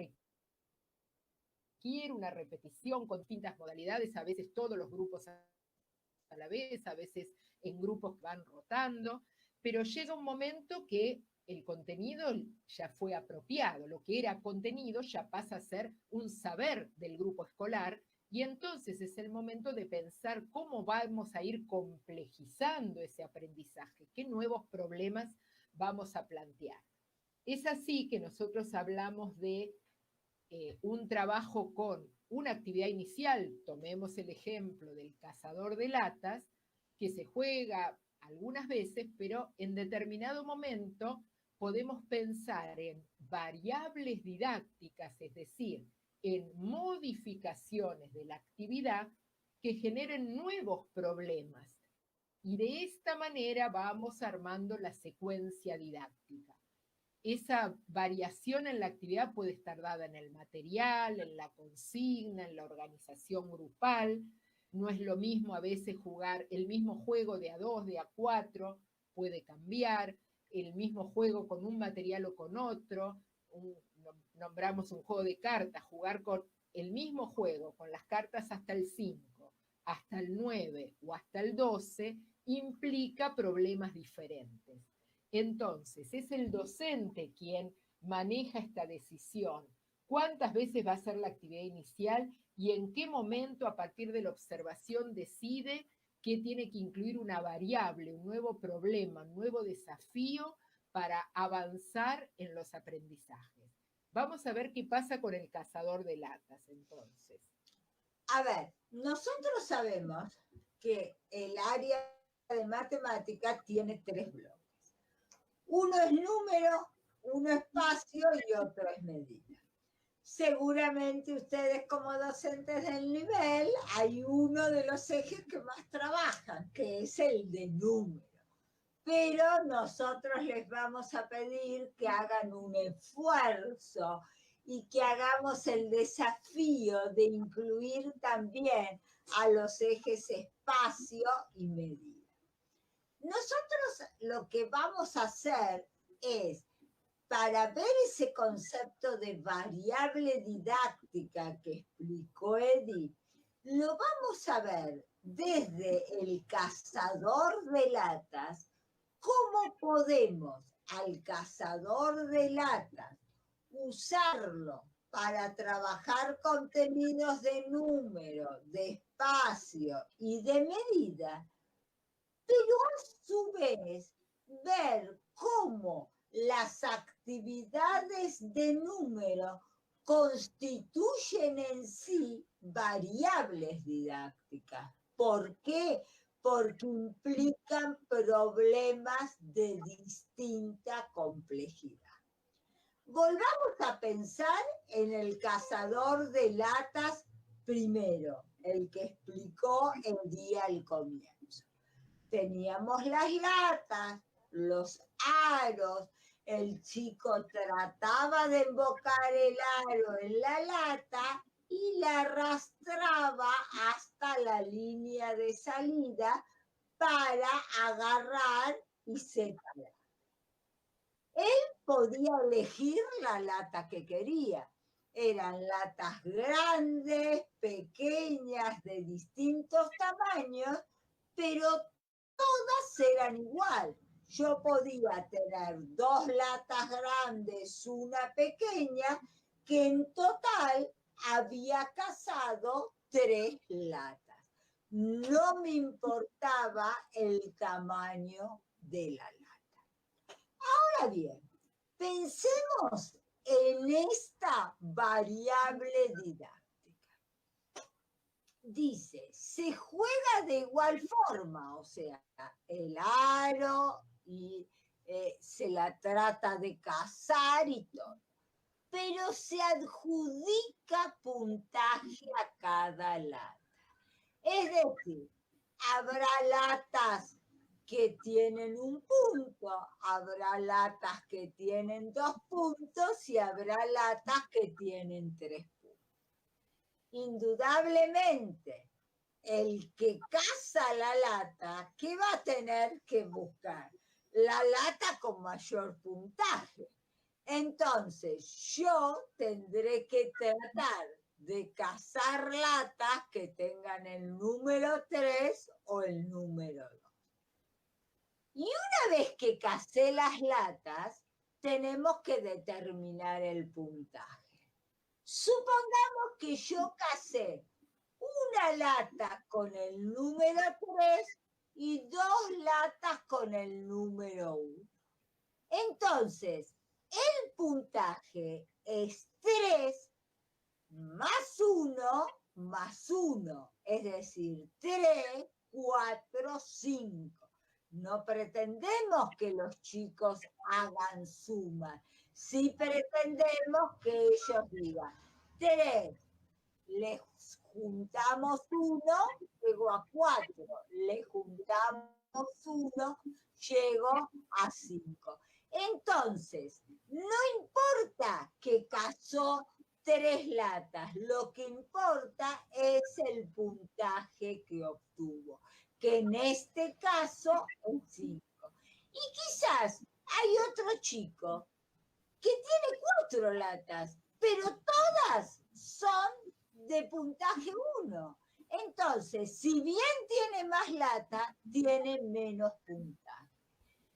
requiere una repetición con distintas modalidades, a veces todos los grupos a la vez, a veces en grupos que van rotando, pero llega un momento que el contenido ya fue apropiado, lo que era contenido ya pasa a ser un saber del grupo escolar, y entonces es el momento de pensar cómo vamos a ir complejizando ese aprendizaje, qué nuevos problemas vamos a plantear. Es así que nosotros hablamos de un trabajo con una actividad inicial, tomemos el ejemplo del cazador de latas, que se juega algunas veces, pero en determinado momento podemos pensar en variables didácticas, es decir, en modificaciones de la actividad que generen nuevos problemas. Y de esta manera vamos armando la secuencia didáctica. Esa variación en la actividad puede estar dada en el material, en la consigna, en la organización grupal. No es lo mismo a veces jugar el mismo juego de A2, de A4, puede cambiar, el mismo juego con un material o con otro. Nombramos un juego de cartas, jugar con el mismo juego, con las cartas hasta el 5, hasta el 9 o hasta el 12, implica problemas diferentes. Entonces, es el docente quien maneja esta decisión. ¿Cuántas veces va a ser la actividad inicial y en qué momento, a partir de la observación, decide que tiene que incluir una variable, un nuevo problema, un nuevo desafío para avanzar en los aprendizajes? Vamos a ver qué pasa con el cazador de latas, entonces. A ver, nosotros sabemos que el área de matemática tiene 3 bloques. Uno es número, uno espacio y otro es medida. Seguramente ustedes como docentes del nivel hay uno de los ejes que más trabajan, que es el de número. Pero nosotros les vamos a pedir que hagan un esfuerzo y que hagamos el desafío de incluir también a los ejes espacio y medida. Nosotros lo que vamos a hacer es, para ver ese concepto de variable didáctica que explicó Edith, lo vamos a ver desde el cazador de latas, cómo podemos al cazador de latas usarlo para trabajar contenidos de número, de espacio y de medida, pero a su vez ver cómo las actividades de número constituyen en sí variables didácticas. ¿Por qué? Porque implican problemas de distinta complejidad. Volvamos a pensar en el cazador de latas primero, el que explicó el día al comienzo. Teníamos las latas, los aros, el chico trataba de embocar el aro en la lata y la arrastraba hasta la línea de salida para agarrar y separar. Él podía elegir la lata que quería. Eran latas grandes, pequeñas, de distintos tamaños, pero todas eran igual. Yo podía tener 2 latas grandes, una pequeña, que en total había cazado 3 latas. No me importaba el tamaño de la lata. Ahora bien, pensemos en esta variable didáctica. Dice, se juega de igual forma, o sea, el aro y se la trata de cazar y todo, pero se adjudica puntaje a cada lata. Es decir, habrá latas que tienen 1 punto, habrá latas que tienen 2 puntos y habrá latas que tienen 3 puntos. Indudablemente, el que caza la lata, ¿qué va a tener que buscar? La lata con mayor puntaje. Entonces, yo tendré que tratar de cazar latas que tengan el número 3 o el número 2. Y una vez que casé las latas, tenemos que determinar el puntaje. Supongamos que yo casé una lata con el número 3 y 2 latas con el número 1. Entonces, el puntaje es 3 más 1 más 1, es decir, 3, 4, 5. No pretendemos que los chicos hagan sumas, sí pretendemos que ellos digan 3, les juntamos 1, llego a 4, le juntamos 1, llego a 5. Entonces, no importa que cazó 3 latas, lo que importa es el puntaje que obtuvo, que en este caso es 5. Y quizás hay otro chico que tiene 4 latas, pero todas son de puntaje 1. Entonces, si bien tiene más lata, tiene menos puntaje.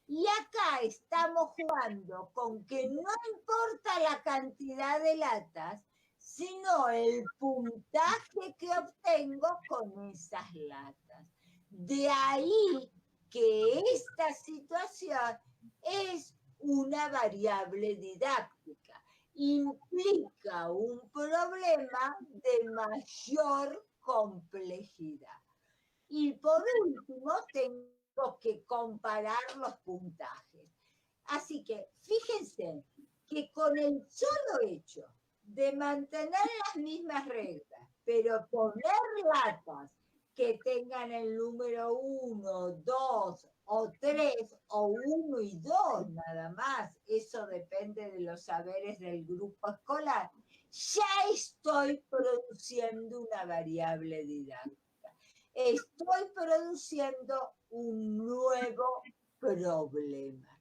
Y acá estamos jugando con que no importa la cantidad de latas, sino el puntaje que obtengo con esas latas. De ahí que esta situación es una variable didáctica. Implica un problema de mayor complejidad. Y por último, tengo que comparar los puntajes. Así que fíjense que con el solo hecho de mantener las mismas reglas, pero poner latas que tengan el número 1, 2 o 3 o 1 y 2 nada más, eso depende de los saberes del grupo escolar, ya estoy produciendo una variable didáctica. Estoy produciendo un nuevo problema.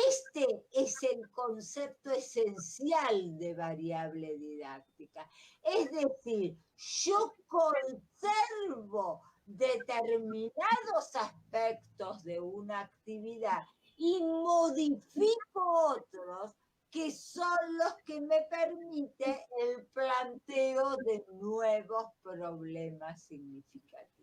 Este es el concepto esencial de variable didáctica. Es decir, yo conservo determinados aspectos de una actividad y modifico otros que son los que me permiten el planteo de nuevos problemas significativos.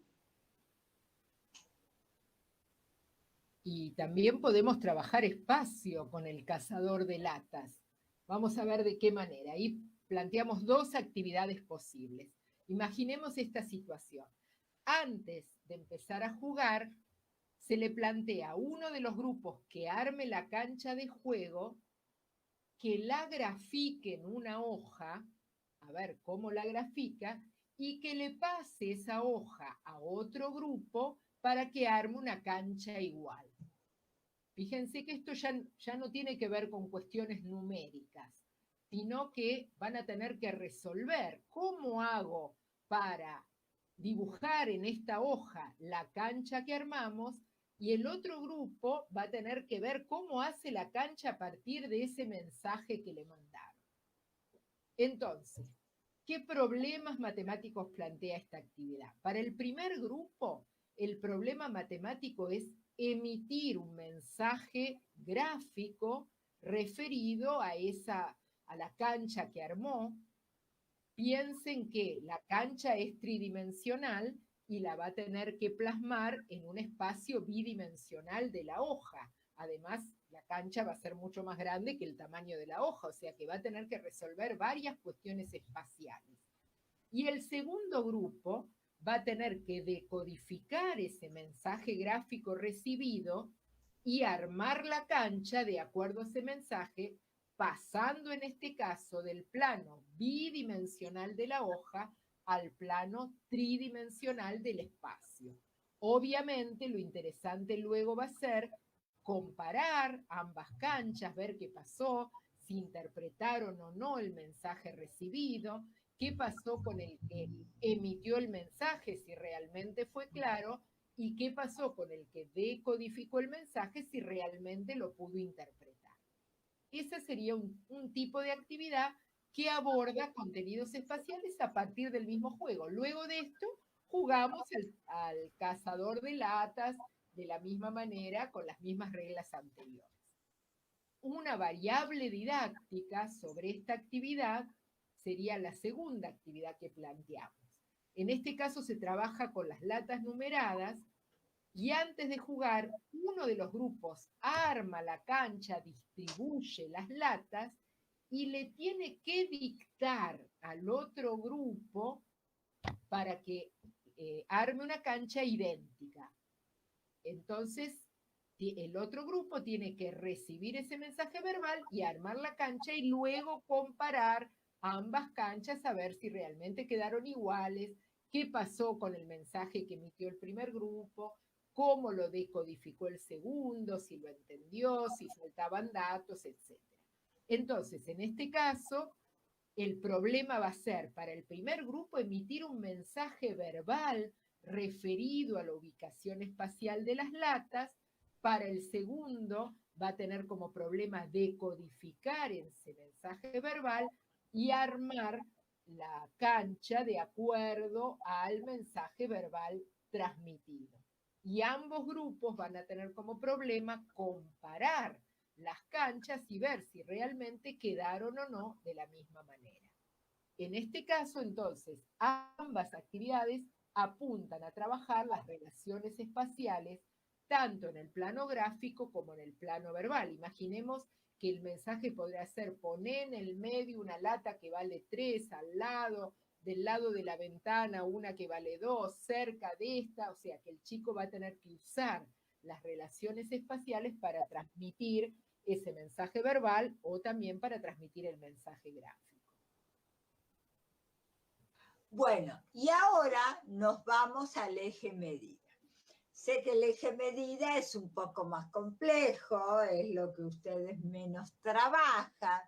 Y también podemos trabajar espacio con el cazador de latas. Vamos a ver de qué manera. Ahí planteamos dos actividades posibles. Imaginemos esta situación. Antes de empezar a jugar, se le plantea a uno de los grupos que arme la cancha de juego, que la grafique en una hoja, a ver cómo la grafica, y que le pase esa hoja a otro grupo para que arme una cancha igual. Fíjense que esto ya no tiene que ver con cuestiones numéricas, sino que van a tener que resolver cómo hago para dibujar en esta hoja la cancha que armamos, y el otro grupo va a tener que ver cómo hace la cancha a partir de ese mensaje que le mandaron. Entonces, ¿qué problemas matemáticos plantea esta actividad? Para el primer grupo, el problema matemático es emitir un mensaje gráfico referido a la cancha que armó. Piensen que la cancha es tridimensional y la va a tener que plasmar en un espacio bidimensional de la hoja. Además, la cancha va a ser mucho más grande que el tamaño de la hoja, o sea que va a tener que resolver varias cuestiones espaciales. Y el segundo grupo va a tener que decodificar ese mensaje gráfico recibido y armar la cancha de acuerdo a ese mensaje, pasando en este caso del plano bidimensional de la hoja al plano tridimensional del espacio. Obviamente lo interesante luego va a ser comparar ambas canchas, ver qué pasó, si interpretaron o no el mensaje recibido, qué pasó con el que emitió el mensaje, si realmente fue claro, y qué pasó con el que decodificó el mensaje, si realmente lo pudo interpretar. Ese sería un tipo de actividad que aborda contenidos espaciales a partir del mismo juego. Luego de esto, jugamos al cazador de latas de la misma manera, con las mismas reglas anteriores. Una variable didáctica sobre esta actividad sería la segunda actividad que planteamos. En este caso se trabaja con las latas numeradas, y antes de jugar, uno de los grupos arma la cancha, distribuye las latas y le tiene que dictar al otro grupo para que arme una cancha idéntica. Entonces, el otro grupo tiene que recibir ese mensaje verbal y armar la cancha y luego comparar ambas canchas a ver si realmente quedaron iguales, qué pasó con el mensaje que emitió el primer grupo, cómo lo decodificó el segundo, si lo entendió, si faltaban datos, etc. Entonces, en este caso, el problema va a ser para el primer grupo emitir un mensaje verbal referido a la ubicación espacial de las latas. Para el segundo va a tener como problema decodificar ese mensaje verbal y armar la cancha de acuerdo al mensaje verbal transmitido. Y ambos grupos van a tener como problema comparar las canchas y ver si realmente quedaron o no de la misma manera. En este caso, entonces, ambas actividades apuntan a trabajar las relaciones espaciales tanto en el plano gráfico como en el plano verbal. Imaginemos que el mensaje podría ser: poner en el medio una lata que vale 3, al lado, del lado de la ventana una que vale 2, cerca de esta, o sea que el chico va a tener que usar las relaciones espaciales para transmitir ese mensaje verbal o también para transmitir el mensaje gráfico. Bueno, y ahora nos vamos al eje medida. Sé que el eje medida es un poco más complejo, es lo que ustedes menos trabajan,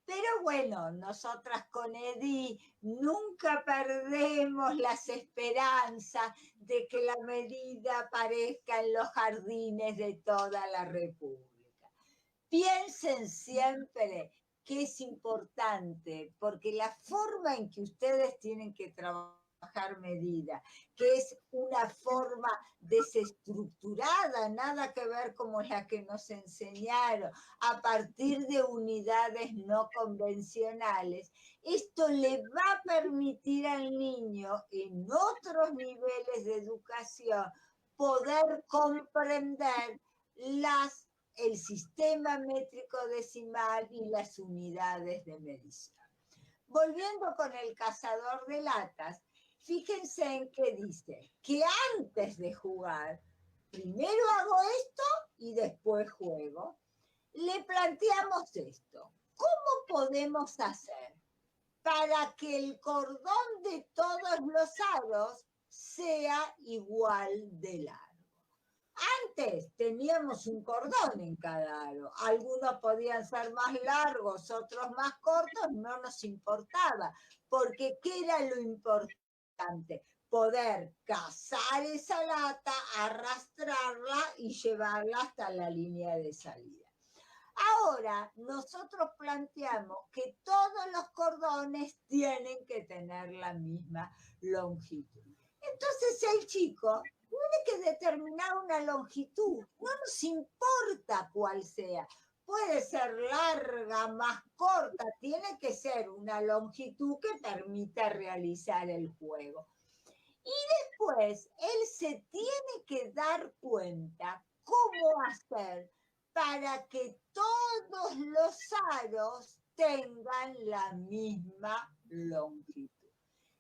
pero bueno, nosotras con Edi nunca perdemos las esperanzas de que la medida aparezca en los jardines de toda la República. Piensen siempre que es importante, porque la forma en que ustedes tienen que trabajar medida, que es una forma desestructurada, nada que ver como la que nos enseñaron, a partir de unidades no convencionales, esto le va a permitir al niño en otros niveles de educación poder comprender el sistema métrico decimal y las unidades de medición. Volviendo con el cazador de latas, fíjense en que dice que antes de jugar, primero hago esto y después juego. Le planteamos esto. ¿Cómo podemos hacer para que el cordón de todos los aros sea igual de largo? Antes teníamos un cordón en cada aro. Algunos podían ser más largos, otros más cortos, no nos importaba, porque ¿qué era lo importante? Poder cazar esa lata, arrastrarla y llevarla hasta la línea de salida. Ahora nosotros planteamos que todos los cordones tienen que tener la misma longitud. Entonces el chico tiene que determinar una longitud, no nos importa cuál sea. Puede ser larga, más corta, tiene que ser una longitud que permita realizar el juego. Y después él se tiene que dar cuenta cómo hacer para que todos los aros tengan la misma longitud.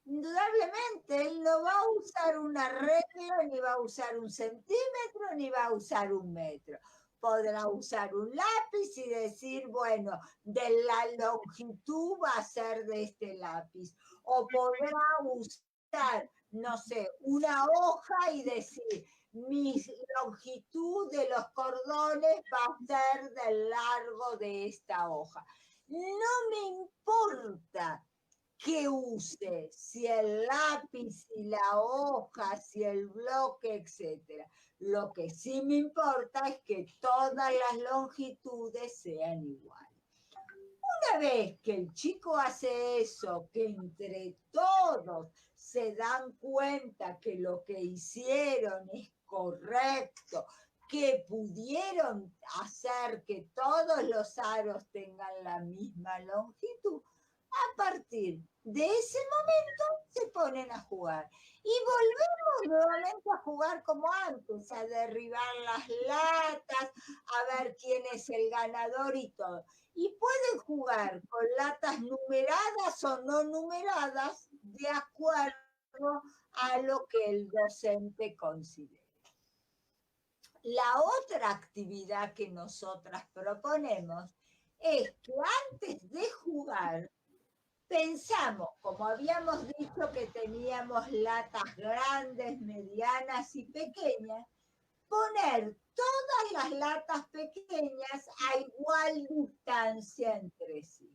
Indudablemente, él no va a usar una regla, ni va a usar un centímetro, ni va a usar un metro. Podrá usar un lápiz y decir, bueno, de la longitud va a ser de este lápiz. O podrá usar, no sé, una hoja y decir, mi longitud de los cordones va a ser del largo de esta hoja. No me importa que use, si el lápiz, si la hoja, si el bloque, etc. Lo que sí me importa es que todas las longitudes sean iguales. Una vez que el chico hace eso, que entre todos se dan cuenta que lo que hicieron es correcto, que pudieron hacer que todos los aros tengan la misma longitud, a partir de ese momento se ponen a jugar. Y volvemos nuevamente a jugar como antes, a derribar las latas, a ver quién es el ganador y todo. Y pueden jugar con latas numeradas o no numeradas de acuerdo a lo que el docente considere. La otra actividad que nosotras proponemos es que antes de jugar pensamos, como habíamos dicho que teníamos latas grandes, medianas y pequeñas, poner todas las latas pequeñas a igual distancia entre sí.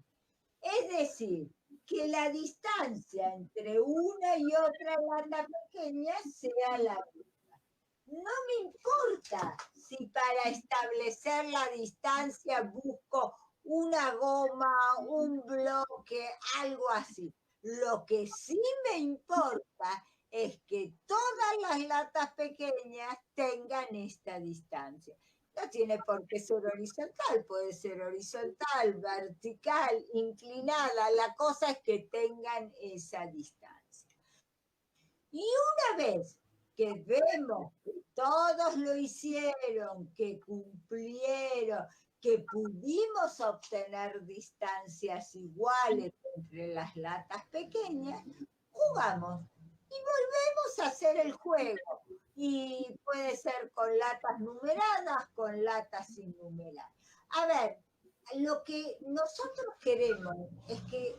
Es decir, que la distancia entre una y otra lata pequeña sea la misma. No me importa si para establecer la distancia busco una goma, un bloque, algo así. Lo que sí me importa es que todas las latas pequeñas tengan esta distancia. No tiene por qué ser horizontal, puede ser horizontal, vertical, inclinada. La cosa es que tengan esa distancia. Y una vez que vemos que todos lo hicieron, que cumplieron, que pudimos obtener distancias iguales entre las latas pequeñas, jugamos y volvemos a hacer el juego. Y puede ser con latas numeradas, con latas sin numerar. A ver, lo que nosotros queremos es que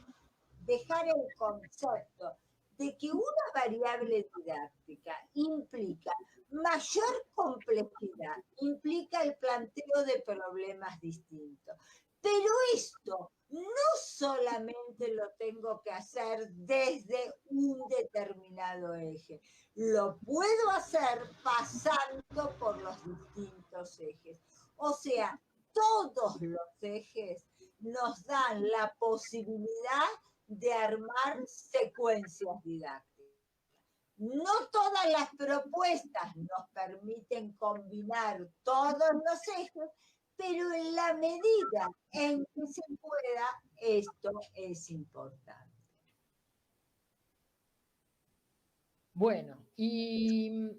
dejar el concepto de que una variable didáctica implica mayor complejidad, implica el planteo de problemas distintos. Pero esto no solamente lo tengo que hacer desde un determinado eje, lo puedo hacer pasando por los distintos ejes. O sea, todos los ejes nos dan la posibilidad de armar secuencias didácticas. No todas las propuestas nos permiten combinar todos los ejes, pero en la medida en que se pueda, esto es importante. Bueno, y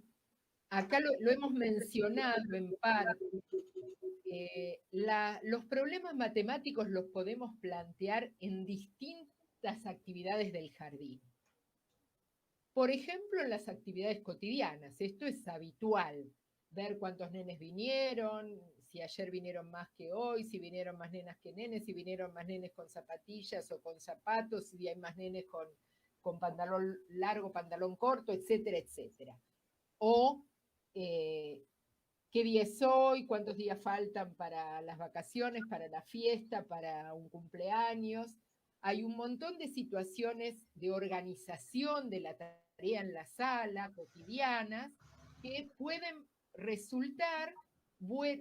acá lo hemos mencionado en parte. Los problemas matemáticos los podemos plantear en distintas actividades del jardín. Por ejemplo, en las actividades cotidianas, esto es habitual, ver cuántos nenes vinieron, si ayer vinieron más que hoy, si vinieron más nenas que nenes, si vinieron más nenes con zapatillas o con zapatos, si hay más nenes con pantalón largo, pantalón corto, etcétera, etcétera. O qué día es hoy, cuántos días faltan para las vacaciones, para la fiesta, para un cumpleaños. Hay un montón de situaciones de organización de la tarea en la sala, cotidianas, que pueden resultar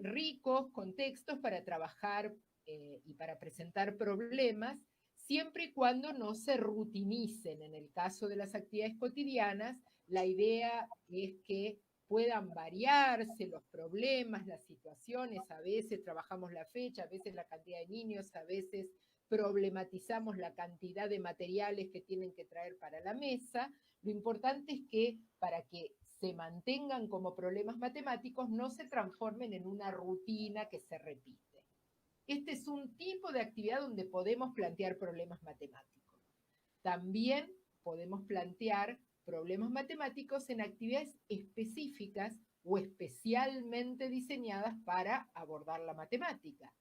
ricos contextos para trabajar y para presentar problemas, siempre y cuando no se rutinicen. En el caso de las actividades cotidianas, la idea es que puedan variarse los problemas, las situaciones, a veces trabajamos la fecha, a veces la cantidad de niños, a veces problematizamos la cantidad de materiales que tienen que traer para la mesa. Lo importante es que para que se mantengan como problemas matemáticos no se transformen en una rutina que se repite. Este es un tipo de actividad donde podemos plantear problemas matemáticos. También podemos plantear problemas matemáticos en actividades específicas o especialmente diseñadas para abordar la matemática.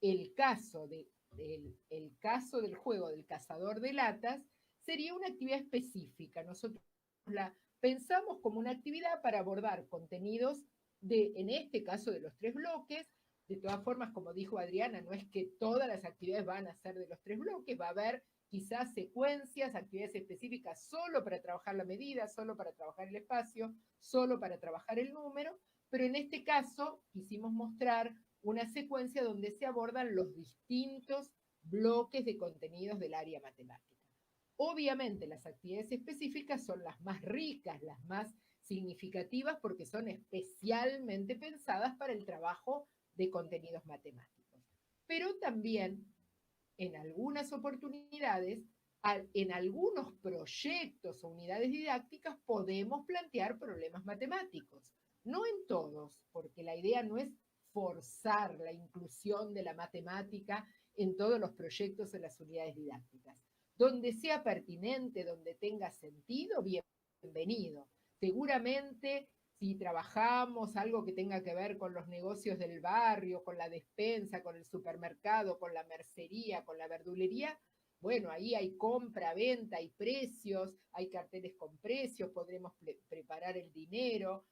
El caso del juego del cazador de latas sería una actividad específica. Nosotros la pensamos como una actividad para abordar contenidos en este caso de los 3 bloques. De todas formas, como dijo Adriana, no es que todas las actividades van a ser de los 3 bloques, va a haber quizás secuencias, actividades específicas solo para trabajar la medida, solo para trabajar el espacio, solo para trabajar el número, pero en este caso quisimos mostrar una secuencia donde se abordan los distintos bloques de contenidos del área matemática. Obviamente las actividades específicas son las más ricas, las más significativas, porque son especialmente pensadas para el trabajo de contenidos matemáticos. Pero también en algunas oportunidades, en algunos proyectos o unidades didácticas podemos plantear problemas matemáticos. No en todos, porque la idea no es forzar la inclusión de la matemática en todos los proyectos en las unidades didácticas. Donde sea pertinente, donde tenga sentido, bienvenido. Seguramente si trabajamos algo que tenga que ver con los negocios del barrio, con la despensa, con el supermercado, con la mercería, con la verdulería, bueno, ahí hay compra, venta, hay precios, hay carteles con precios, podremos preparar el dinero,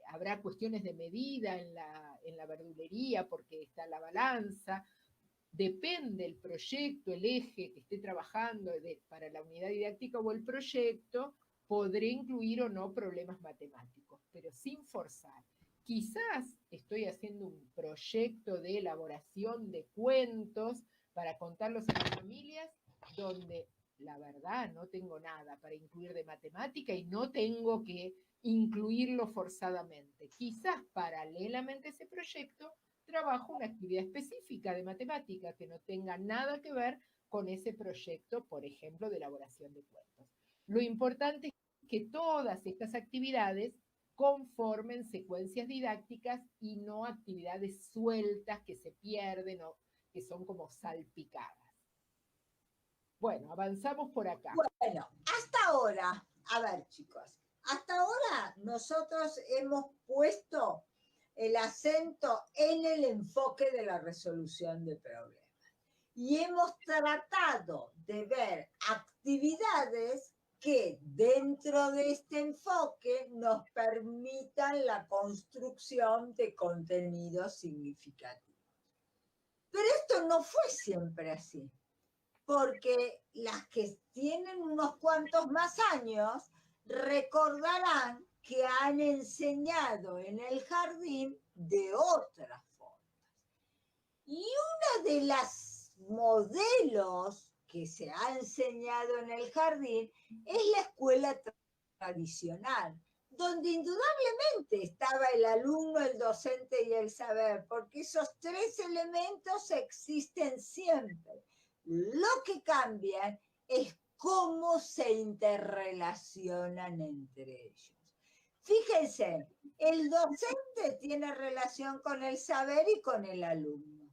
habrá cuestiones de medida en la verdulería porque está la balanza. Depende el proyecto, el eje que esté trabajando para la unidad didáctica o el proyecto, podré incluir o no problemas matemáticos, pero sin forzar. Quizás estoy haciendo un proyecto de elaboración de cuentos para contarlos a las familias, donde la verdad no tengo nada para incluir de matemática y no tengo que incluirlo forzadamente. Quizás paralelamente a ese proyecto trabajo una actividad específica de matemática que no tenga nada que ver con ese proyecto, por ejemplo, de elaboración de cuentos. Lo importante es que todas estas actividades conformen secuencias didácticas y no actividades sueltas que se pierden o que son como salpicadas. Bueno, avanzamos por acá. Bueno, hasta ahora, a ver chicos, hasta ahora nosotros hemos puesto el acento en el enfoque de la resolución de problemas. Y hemos tratado de ver actividades que dentro de este enfoque nos permitan la construcción de contenidos significativos. Pero esto no fue siempre así, porque las que tienen unos cuantos más años recordarán que han enseñado en el jardín de otras formas. Y una de las modelos que se ha enseñado en el jardín es la escuela tradicional, donde indudablemente estaba el alumno, el docente y el saber, porque esos 3 elementos existen siempre. Lo que cambia es cómo se interrelacionan entre ellos. Fíjense, el docente tiene relación con el saber y con el alumno,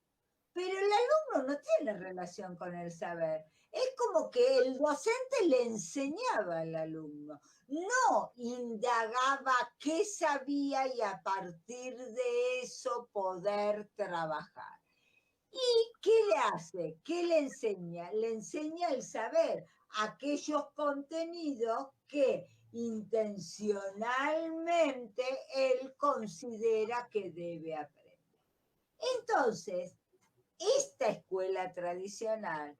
pero el alumno no tiene relación con el saber. Es como que el docente le enseñaba al alumno, no indagaba qué sabía y a partir de eso poder trabajar. ¿Y qué le hace? ¿Qué le enseña? Le enseña el saber, aquellos contenidos que intencionalmente él considera que debe aprender. Entonces, esta escuela tradicional,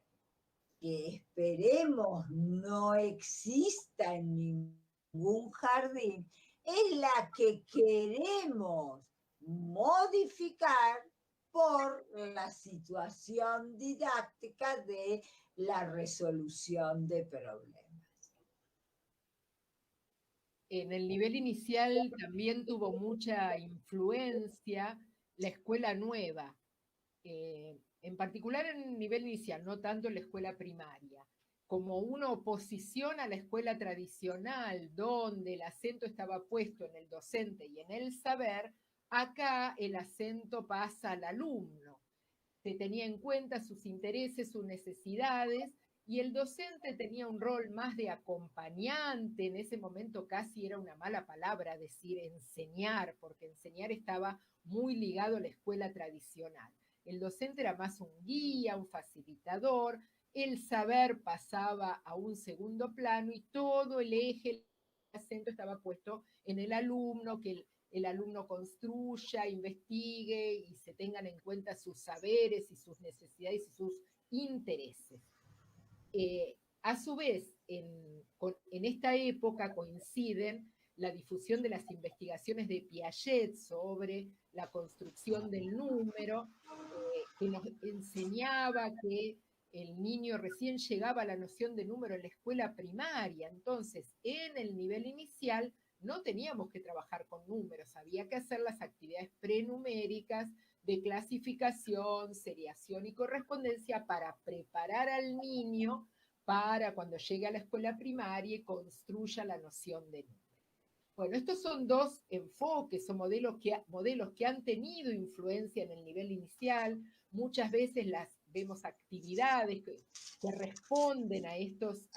que esperemos no exista en ningún jardín, es la que queremos modificar por la situación didáctica de la resolución de problemas. En el nivel inicial también tuvo mucha influencia la escuela nueva, en particular en el nivel inicial, no tanto en la escuela primaria, como una oposición a la escuela tradicional, donde el acento estaba puesto en el docente y en el saber. Acá el acento pasa al alumno. Se tenía en cuenta sus intereses, sus necesidades, y el docente tenía un rol más de acompañante. En ese momento casi era una mala palabra decir enseñar, porque enseñar estaba muy ligado a la escuela tradicional. El docente era más un guía, un facilitador, el saber pasaba a un segundo plano y todo el eje, el acento estaba puesto en el alumno, que el alumno construya, investigue y se tengan en cuenta sus saberes y sus necesidades y sus intereses. A su vez, en esta época coinciden la difusión de las investigaciones de Piaget sobre la construcción del número, que nos enseñaba que el niño recién llegaba a la noción de número en la escuela primaria. Entonces, en el nivel inicial no teníamos que trabajar con números, había que hacer las actividades prenuméricas de clasificación, seriación y correspondencia para preparar al niño para cuando llegue a la escuela primaria y construya la noción de número. Bueno, estos son dos enfoques o modelos que han tenido influencia en el nivel inicial. Muchas veces vemos actividades que responden a estos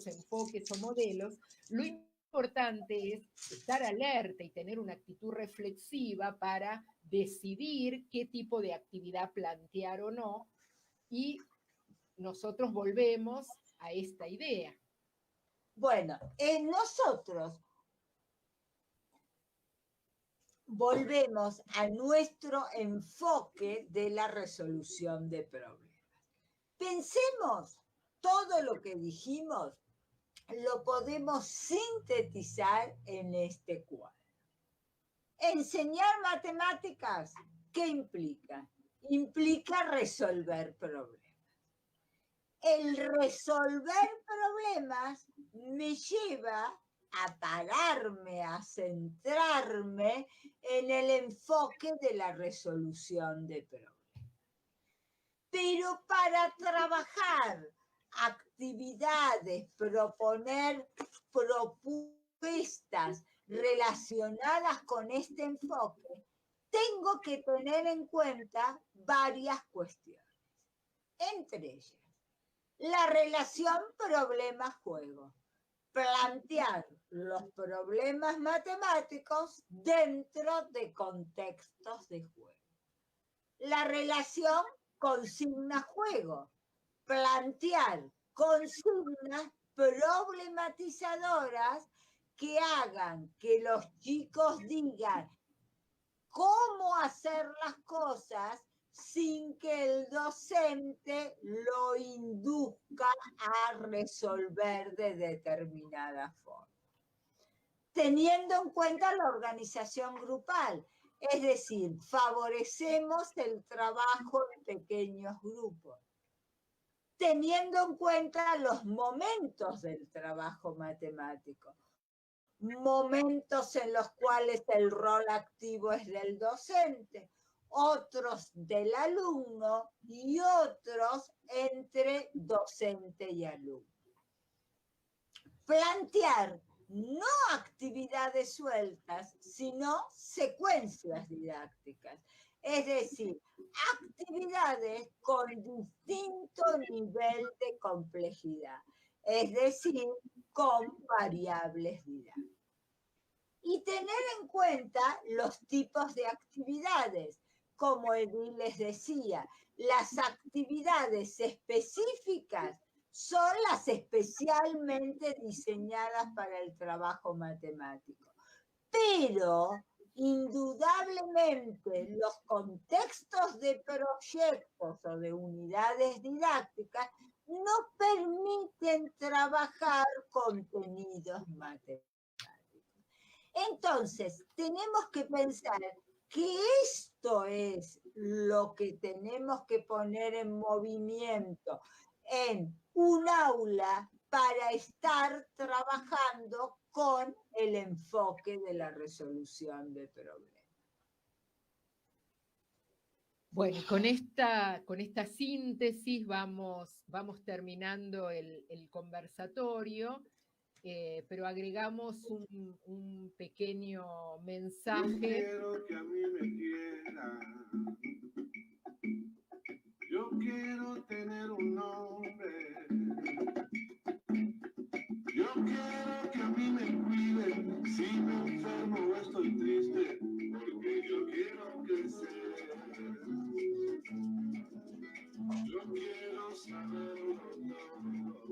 enfoques o modelos. Lo importante es estar alerta y tener una actitud reflexiva para decidir qué tipo de actividad plantear o no, y nosotros volvemos a esta idea. Bueno, nosotros volvemos a nuestro enfoque de la resolución de problemas. Pensemos, todo lo que dijimos lo podemos sintetizar en este cuadro. Enseñar matemáticas, ¿qué implica? Implica resolver problemas. El resolver problemas me lleva a pararme, a centrarme en el enfoque de la resolución de problemas. Pero para trabajar actividades, proponer propuestas relacionadas con este enfoque, tengo que tener en cuenta varias cuestiones. Entre ellas, la relación problema-juego. Plantear los problemas matemáticos dentro de contextos de juego. La relación consigna-juego. Plantear consignas problematizadoras que hagan que los chicos digan cómo hacer las cosas sin que el docente lo induzca a resolver de determinada forma. Teniendo en cuenta la organización grupal, es decir, favorecemos el trabajo en pequeños grupos. Teniendo en cuenta los momentos del trabajo matemático, momentos en los cuales el rol activo es del docente, otros del alumno y otros entre docente y alumno. Plantear no actividades sueltas, sino secuencias didácticas. Es decir, actividades con distinto nivel de complejidad, es decir, con variables didácticas. Y tener en cuenta los tipos de actividades. Como Edil les decía, las actividades específicas son las especialmente diseñadas para el trabajo matemático. Pero, indudablemente, los contextos de proyectos o de unidades didácticas no permiten trabajar contenidos matemáticos. Entonces, tenemos que pensar que esto es lo que tenemos que poner en movimiento en un aula para estar trabajando con el enfoque de la resolución de problemas. Bueno, con esta síntesis vamos terminando el conversatorio, pero agregamos un pequeño mensaje. Yo quiero que a mí me quieran. Yo quiero tener un nombre. Yo quiero que a mí me cuiden. Si me enfermo o estoy triste, porque yo quiero crecer. Yo quiero saberlo todo.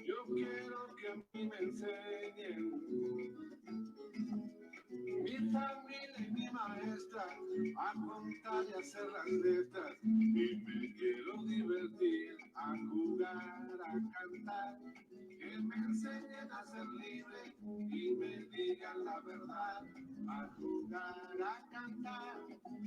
Yo quiero que a mí me enseñen. Mi familia y mi maestra a contar y hacer las letras. Y me quiero divertir, a jugar, a cantar. Que me enseñen a ser libre y me digan la verdad. A jugar, a cantar.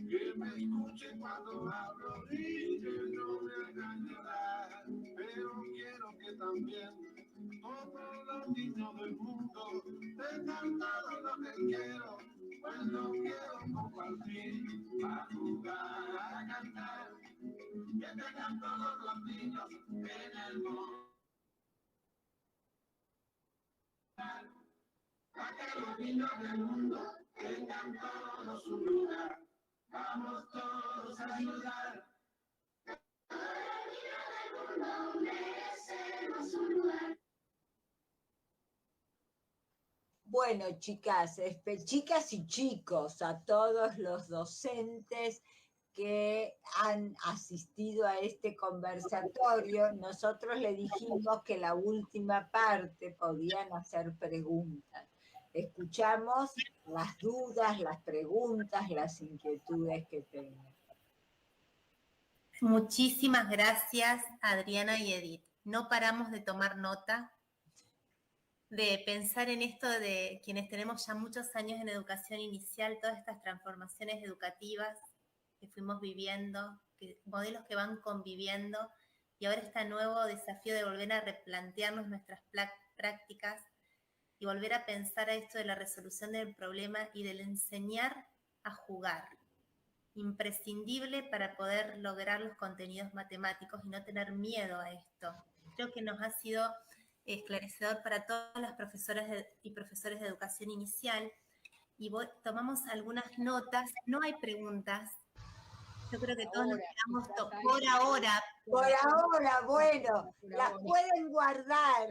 Que me escuchen cuando hablo y que no me hagan llorar. Pero quiero que también todos los niños del mundo tengan todo lo que quiero, pues lo quiero compartir, a jugar, a cantar, que tengan todos los niños en el mundo. Para que los niños del mundo tengan todos su lugar, vamos todos a ayudar. Cada niño del mundo merecemos un lugar. Bueno, chicas y chicos, a todos los docentes que han asistido a este conversatorio, nosotros le dijimos que la última parte podían hacer preguntas. Escuchamos las dudas, las preguntas, las inquietudes que tengan. Muchísimas gracias, Adriana y Edith. No paramos de tomar nota, de pensar en esto de quienes tenemos ya muchos años en educación inicial, todas estas transformaciones educativas que fuimos viviendo, modelos que van conviviendo, y ahora este nuevo desafío de volver a replantearnos nuestras prácticas y volver a pensar a esto de la resolución del problema y del enseñar a jugar, imprescindible para poder lograr los contenidos matemáticos y no tener miedo a esto. Creo que nos ha sido esclarecedor para todas las profesoras y profesores de educación inicial, y tomamos algunas notas. No hay preguntas. Yo creo que todos nos quedamos por ahora. Por ahora, bueno, las pueden guardar.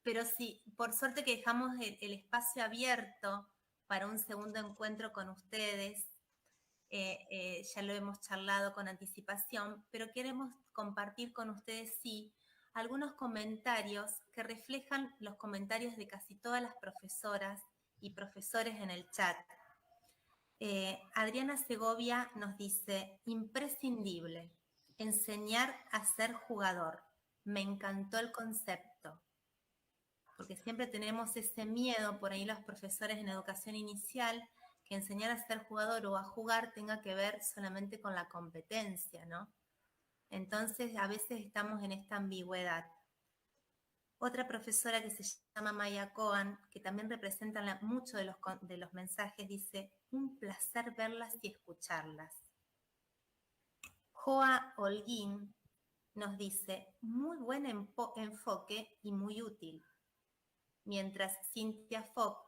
Pero sí, por suerte que dejamos el espacio abierto para un segundo encuentro con ustedes. Ya lo hemos charlado con anticipación, pero queremos compartir con ustedes, sí, algunos comentarios que reflejan los comentarios de casi todas las profesoras y profesores en el chat. Adriana Segovia nos dice: imprescindible, enseñar a ser jugador. Me encantó el concepto. Porque siempre tenemos ese miedo por ahí los profesores en educación inicial, que enseñar a ser jugador o a jugar tenga que ver solamente con la competencia, ¿no? Entonces, a veces estamos en esta ambigüedad. Otra profesora que se llama Maya Cohen, que también representa mucho de los mensajes, dice: un placer verlas y escucharlas. Joa Holguín nos dice: muy buen enfoque y muy útil. mientras Cynthia Fogg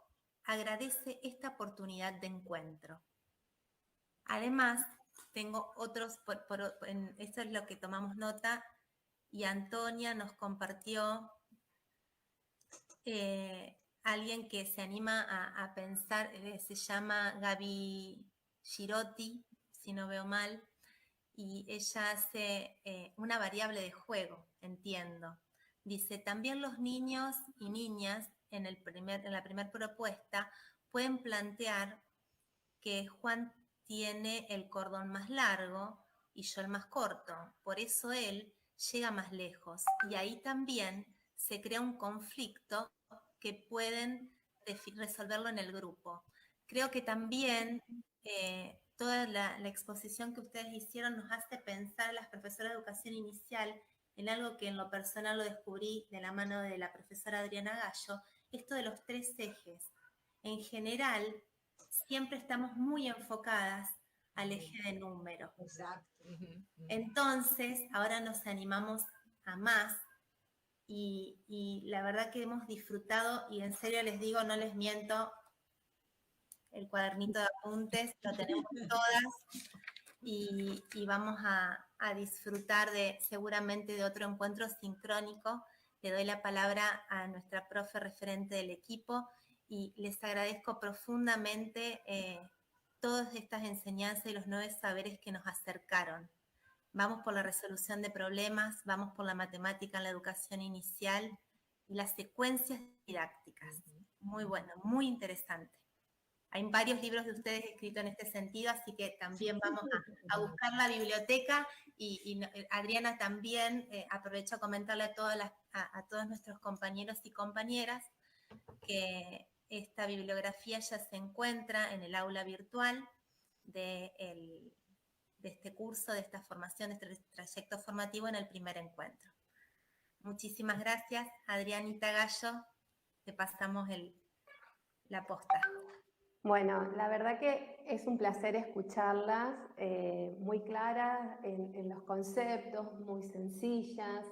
agradece esta oportunidad de encuentro. Además, tengo otros, esto es lo que tomamos nota, y Antonia nos compartió alguien que se anima a pensar, se llama Gaby Girotti, si no veo mal, y ella hace una variable de juego, entiendo. Dice, también los niños y niñas en la primera propuesta pueden plantear que Juan tiene el cordón más largo y yo el más corto, por eso él llega más lejos, y ahí también se crea un conflicto que pueden resolverlo en el grupo. Creo que también toda la exposición que ustedes hicieron nos hace pensar a las profesoras de educación inicial en algo que en lo personal lo descubrí de la mano de la profesora Adriana Gallo, esto de los 3 ejes. En general, siempre estamos muy enfocadas al eje de número. Exacto. Entonces, ahora nos animamos a más y la verdad que hemos disfrutado, y en serio les digo, no les miento, el cuadernito de apuntes lo tenemos todas y vamos a disfrutar seguramente de otro encuentro sincrónico. Le doy la palabra a nuestra profe referente del equipo y les agradezco profundamente todas estas enseñanzas y los 9 saberes que nos acercaron. Vamos por la resolución de problemas, vamos por la matemática en la educación inicial y las secuencias didácticas. Muy bueno, muy interesante. Hay varios libros de ustedes escritos en este sentido, así que también vamos a buscar la biblioteca y Adriana también, aprovecho a comentarle a todos nuestros compañeros y compañeras que esta bibliografía ya se encuentra en el aula virtual de este curso, de esta formación, de este trayecto formativo en el primer encuentro. Muchísimas gracias, Adrianita Gallo, te pasamos la posta. Bueno, la verdad que es un placer escucharlas, muy claras en los conceptos, muy sencillas,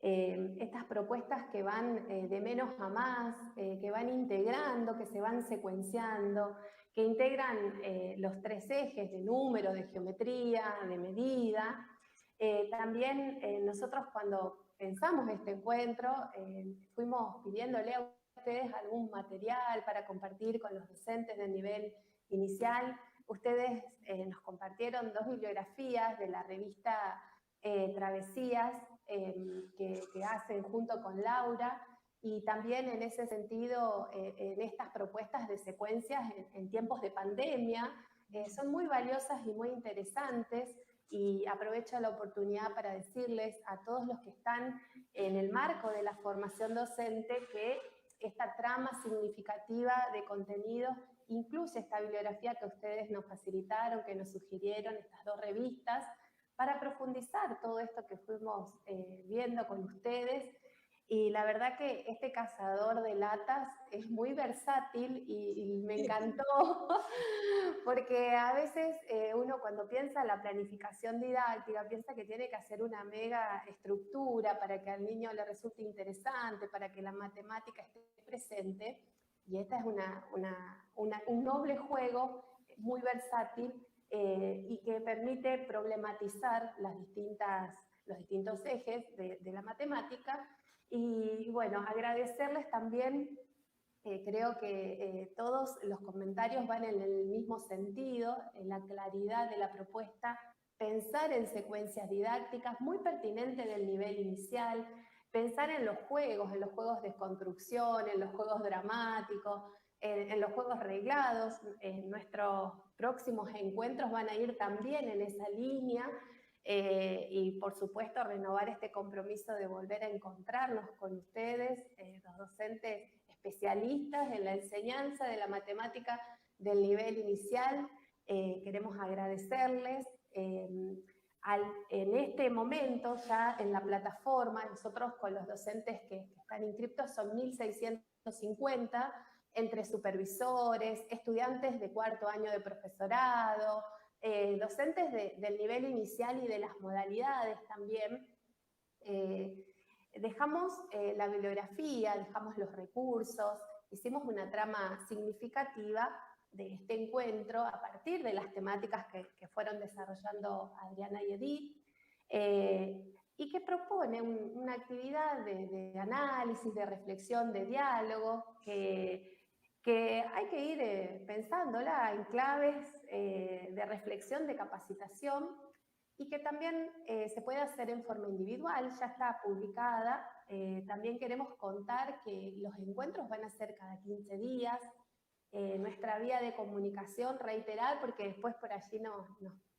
estas propuestas que van de menos a más, que van integrando, que se van secuenciando, que integran los 3 ejes de número, de geometría, de medida. También nosotros cuando pensamos este encuentro, fuimos pidiéndole a ustedes algún material para compartir con los docentes del nivel inicial. Ustedes nos compartieron 2 bibliografías de la revista Travesías que hacen junto con Laura, y también en ese sentido, en estas propuestas de secuencias en tiempos de pandemia, son muy valiosas y muy interesantes. Y aprovecho la oportunidad para decirles a todos los que están en el marco de la formación docente que esta trama significativa de contenido incluye esta bibliografía que ustedes nos facilitaron, que nos sugirieron, estas 2 revistas, para profundizar todo esto que fuimos viendo con ustedes. Y la verdad que este cazador de latas es muy versátil y me encantó, porque a veces uno cuando piensa en la planificación didáctica, piensa que tiene que hacer una mega estructura para que al niño le resulte interesante, para que la matemática esté presente, y esta es un noble juego muy versátil y que permite problematizar los distintos ejes de la matemática. Y bueno, agradecerles también, creo que todos los comentarios van en el mismo sentido, en la claridad de la propuesta, pensar en secuencias didácticas, muy pertinente del nivel inicial, pensar en los juegos de construcción, en los juegos dramáticos, en los juegos reglados. Nuestros próximos encuentros van a ir también en esa línea, y por supuesto renovar este compromiso de volver a encontrarnos con ustedes, los docentes especialistas en la enseñanza de la matemática del nivel inicial. Queremos agradecerles. En este momento ya en la plataforma, nosotros con los docentes que están inscriptos son 1.650, entre supervisores, estudiantes de 4º año de profesorado, docentes del nivel inicial y de las modalidades también. Dejamos la bibliografía, dejamos los recursos, hicimos una trama significativa de este encuentro a partir de las temáticas que fueron desarrollando Adriana y Edith, y que propone una actividad de análisis, de reflexión, de diálogo, que hay que ir pensándola en claves de reflexión, de capacitación, y que también se puede hacer en forma individual, ya está publicada. También queremos contar que los encuentros van a ser cada 15 días, nuestra vía de comunicación, reiterar, porque después por allí nos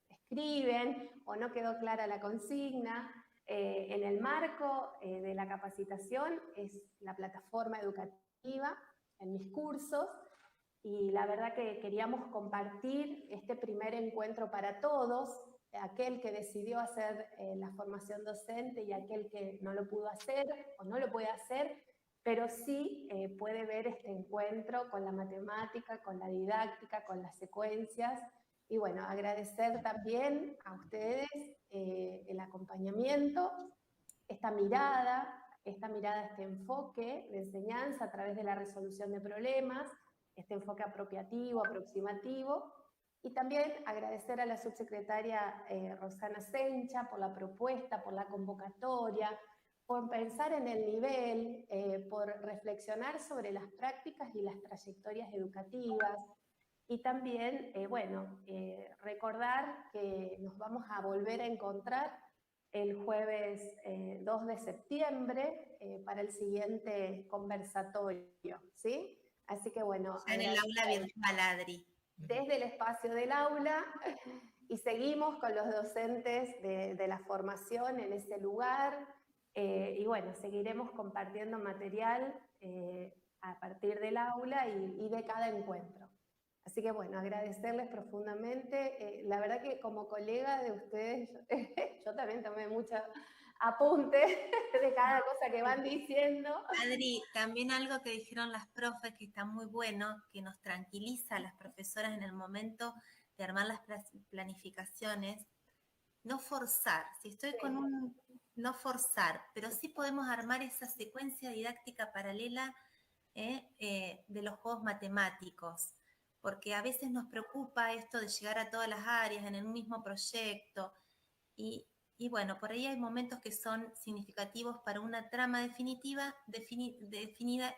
escriben o no quedó clara la consigna. En el marco de la capacitación es la plataforma educativa en mis cursos, y la verdad que queríamos compartir este primer encuentro para todos, aquel que decidió hacer la formación docente y aquel que no lo pudo hacer o no lo puede hacer, pero sí puede ver este encuentro con la matemática, con la didáctica, con las secuencias. Y bueno, agradecer también a ustedes el acompañamiento, esta mirada, este enfoque de enseñanza a través de la resolución de problemas, este enfoque apropiativo, aproximativo, y también agradecer a la subsecretaria Rosana Sencha por la propuesta, por la convocatoria, por pensar en el nivel, por reflexionar sobre las prácticas y las trayectorias educativas, y también, recordar que nos vamos a volver a encontrar el jueves 2 de septiembre para el siguiente conversatorio, ¿sí? Así que bueno, en el aula virtual, Adri. Desde el espacio del aula, y seguimos con los docentes de la formación en ese lugar, y bueno, seguiremos compartiendo material a partir del aula y de cada encuentro. Así que bueno, agradecerles profundamente. La verdad que como colega de ustedes, yo también tomé muchos apuntes de cada cosa que van diciendo. Adri, también algo que dijeron las profes que está muy bueno, que nos tranquiliza a las profesoras en el momento de armar las planificaciones, no forzar. Si estoy con no forzar, pero sí podemos armar esa secuencia didáctica paralela de los juegos matemáticos, porque a veces nos preocupa esto de llegar a todas las áreas en el mismo proyecto, y bueno, por ahí hay momentos que son significativos para una trama definida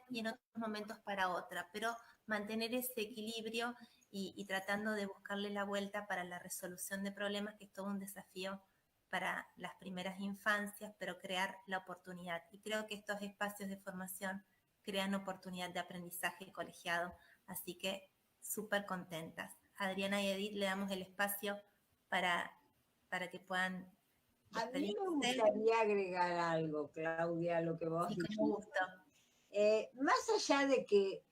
y en otros momentos para otra, pero mantener ese equilibrio y tratando de buscarle la vuelta para la resolución de problemas, que es todo un desafío para las primeras infancias, pero crear la oportunidad. Y creo que estos espacios de formación crean oportunidad de aprendizaje colegiado, así que súper contentas. Adriana y Edith, le damos el espacio para que puedan despedirse. A mí me gustaría agregar algo, Claudia, a lo que vos dijiste. Con gusto. Más allá de que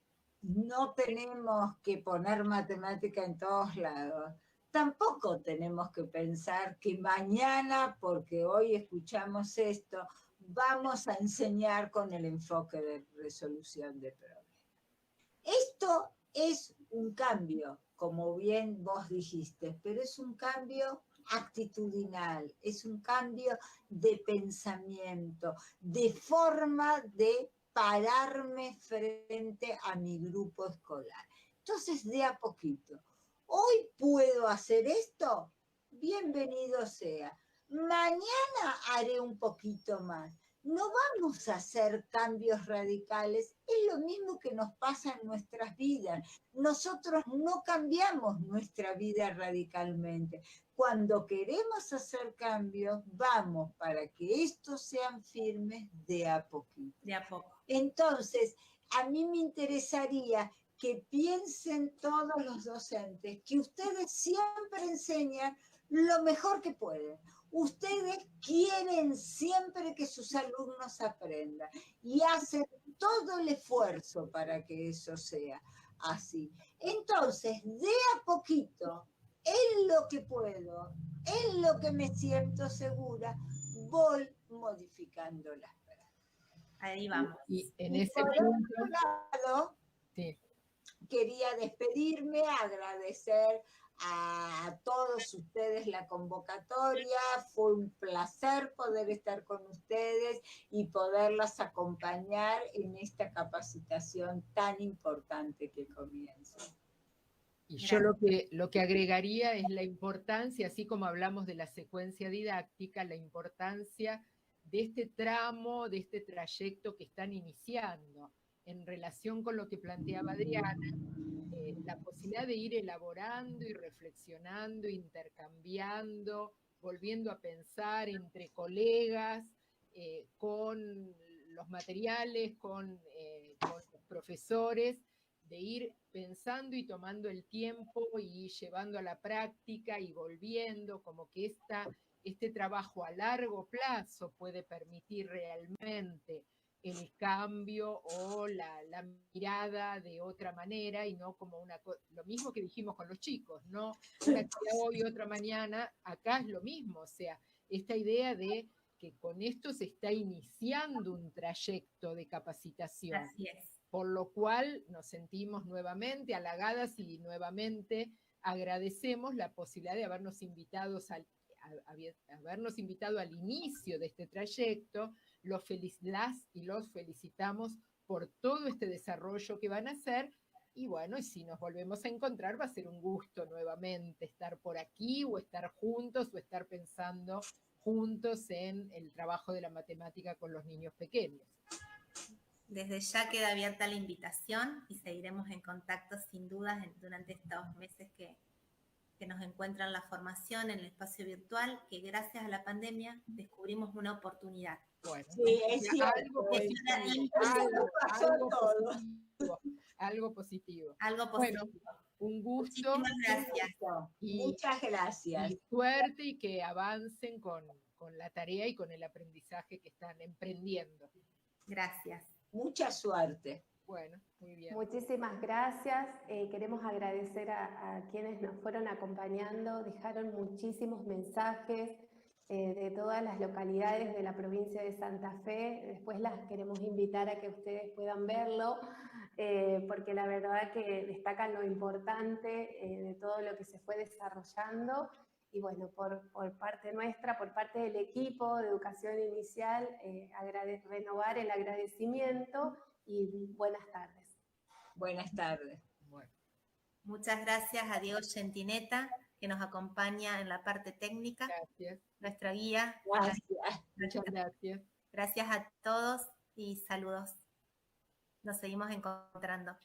no tenemos que poner matemática en todos lados, tampoco tenemos que pensar que mañana, porque hoy escuchamos esto, vamos a enseñar con el enfoque de resolución de problemas. Esto es un cambio, como bien vos dijiste, pero es un cambio actitudinal, es un cambio de pensamiento, de forma de pararme frente a mi grupo escolar. Entonces, de a poquito. Hoy puedo hacer esto, bienvenido sea. Mañana haré un poquito más. No vamos a hacer cambios radicales, es lo mismo que nos pasa en nuestras vidas. Nosotros no cambiamos nuestra vida radicalmente. Cuando queremos hacer cambios, vamos para que estos sean firmes de a poquito. De a poco. Entonces, a mí me interesaría que piensen todos los docentes que ustedes siempre enseñan lo mejor que pueden. Ustedes quieren siempre que sus alumnos aprendan y hacen todo el esfuerzo para que eso sea así. Entonces, de a poquito, en lo que puedo, en lo que me siento segura, voy modificando las prácticas. Ahí vamos. Y en ese por punto, otro lado, sí. Quería despedirme, agradecer a todos ustedes la convocatoria. Fue un placer poder estar con ustedes y poderlas acompañar en esta capacitación tan importante que comienza. Y yo lo que agregaría es la importancia, así como hablamos de la secuencia didáctica, la importancia de este tramo, de este trayecto que están iniciando, en relación con lo que planteaba Adriana, la posibilidad de ir elaborando y reflexionando, intercambiando, volviendo a pensar entre colegas, con los materiales, con los profesores, de ir pensando y tomando el tiempo y llevando a la práctica y volviendo, como que este trabajo a largo plazo puede permitir realmente el cambio o la mirada de otra manera y no como lo mismo que dijimos con los chicos, no una actividad hoy, otra mañana, acá es lo mismo, o sea, esta idea de que con esto se está iniciando un trayecto de capacitación. Así es. Por lo cual nos sentimos nuevamente halagadas y nuevamente agradecemos la posibilidad de habernos invitado al inicio de este trayecto. Las y los felicitamos por todo este desarrollo que van a hacer. Y bueno, y si nos volvemos a encontrar, va a ser un gusto nuevamente estar por aquí o estar juntos o estar pensando juntos en el trabajo de la matemática con los niños pequeños. Desde ya queda abierta la invitación y seguiremos en contacto sin dudas durante estos meses que nos encuentran la formación en el espacio virtual, que gracias a la pandemia descubrimos una oportunidad. Bueno, sí, es cierto, algo positivo. Bueno, un gusto. Muchísimas gracias. Muchas gracias. Y suerte y que avancen con la tarea y con el aprendizaje que están emprendiendo. Gracias. Mucha suerte. Bueno, muy bien. Muchísimas gracias. Queremos agradecer a quienes nos fueron acompañando, dejaron muchísimos mensajes de todas las localidades de la provincia de Santa Fe. Después las queremos invitar a que ustedes puedan verlo, porque la verdad que destacan lo importante de todo lo que se fue desarrollando. Y bueno, por parte nuestra, por parte del equipo de educación inicial, renovar el agradecimiento y buenas tardes. Buenas tardes. Bueno. Muchas gracias a Diego Gentineta, que nos acompaña en la parte técnica. Gracias. Nuestra guía. Gracias. Muchas gracias. Gracias a todos y saludos. Nos seguimos encontrando.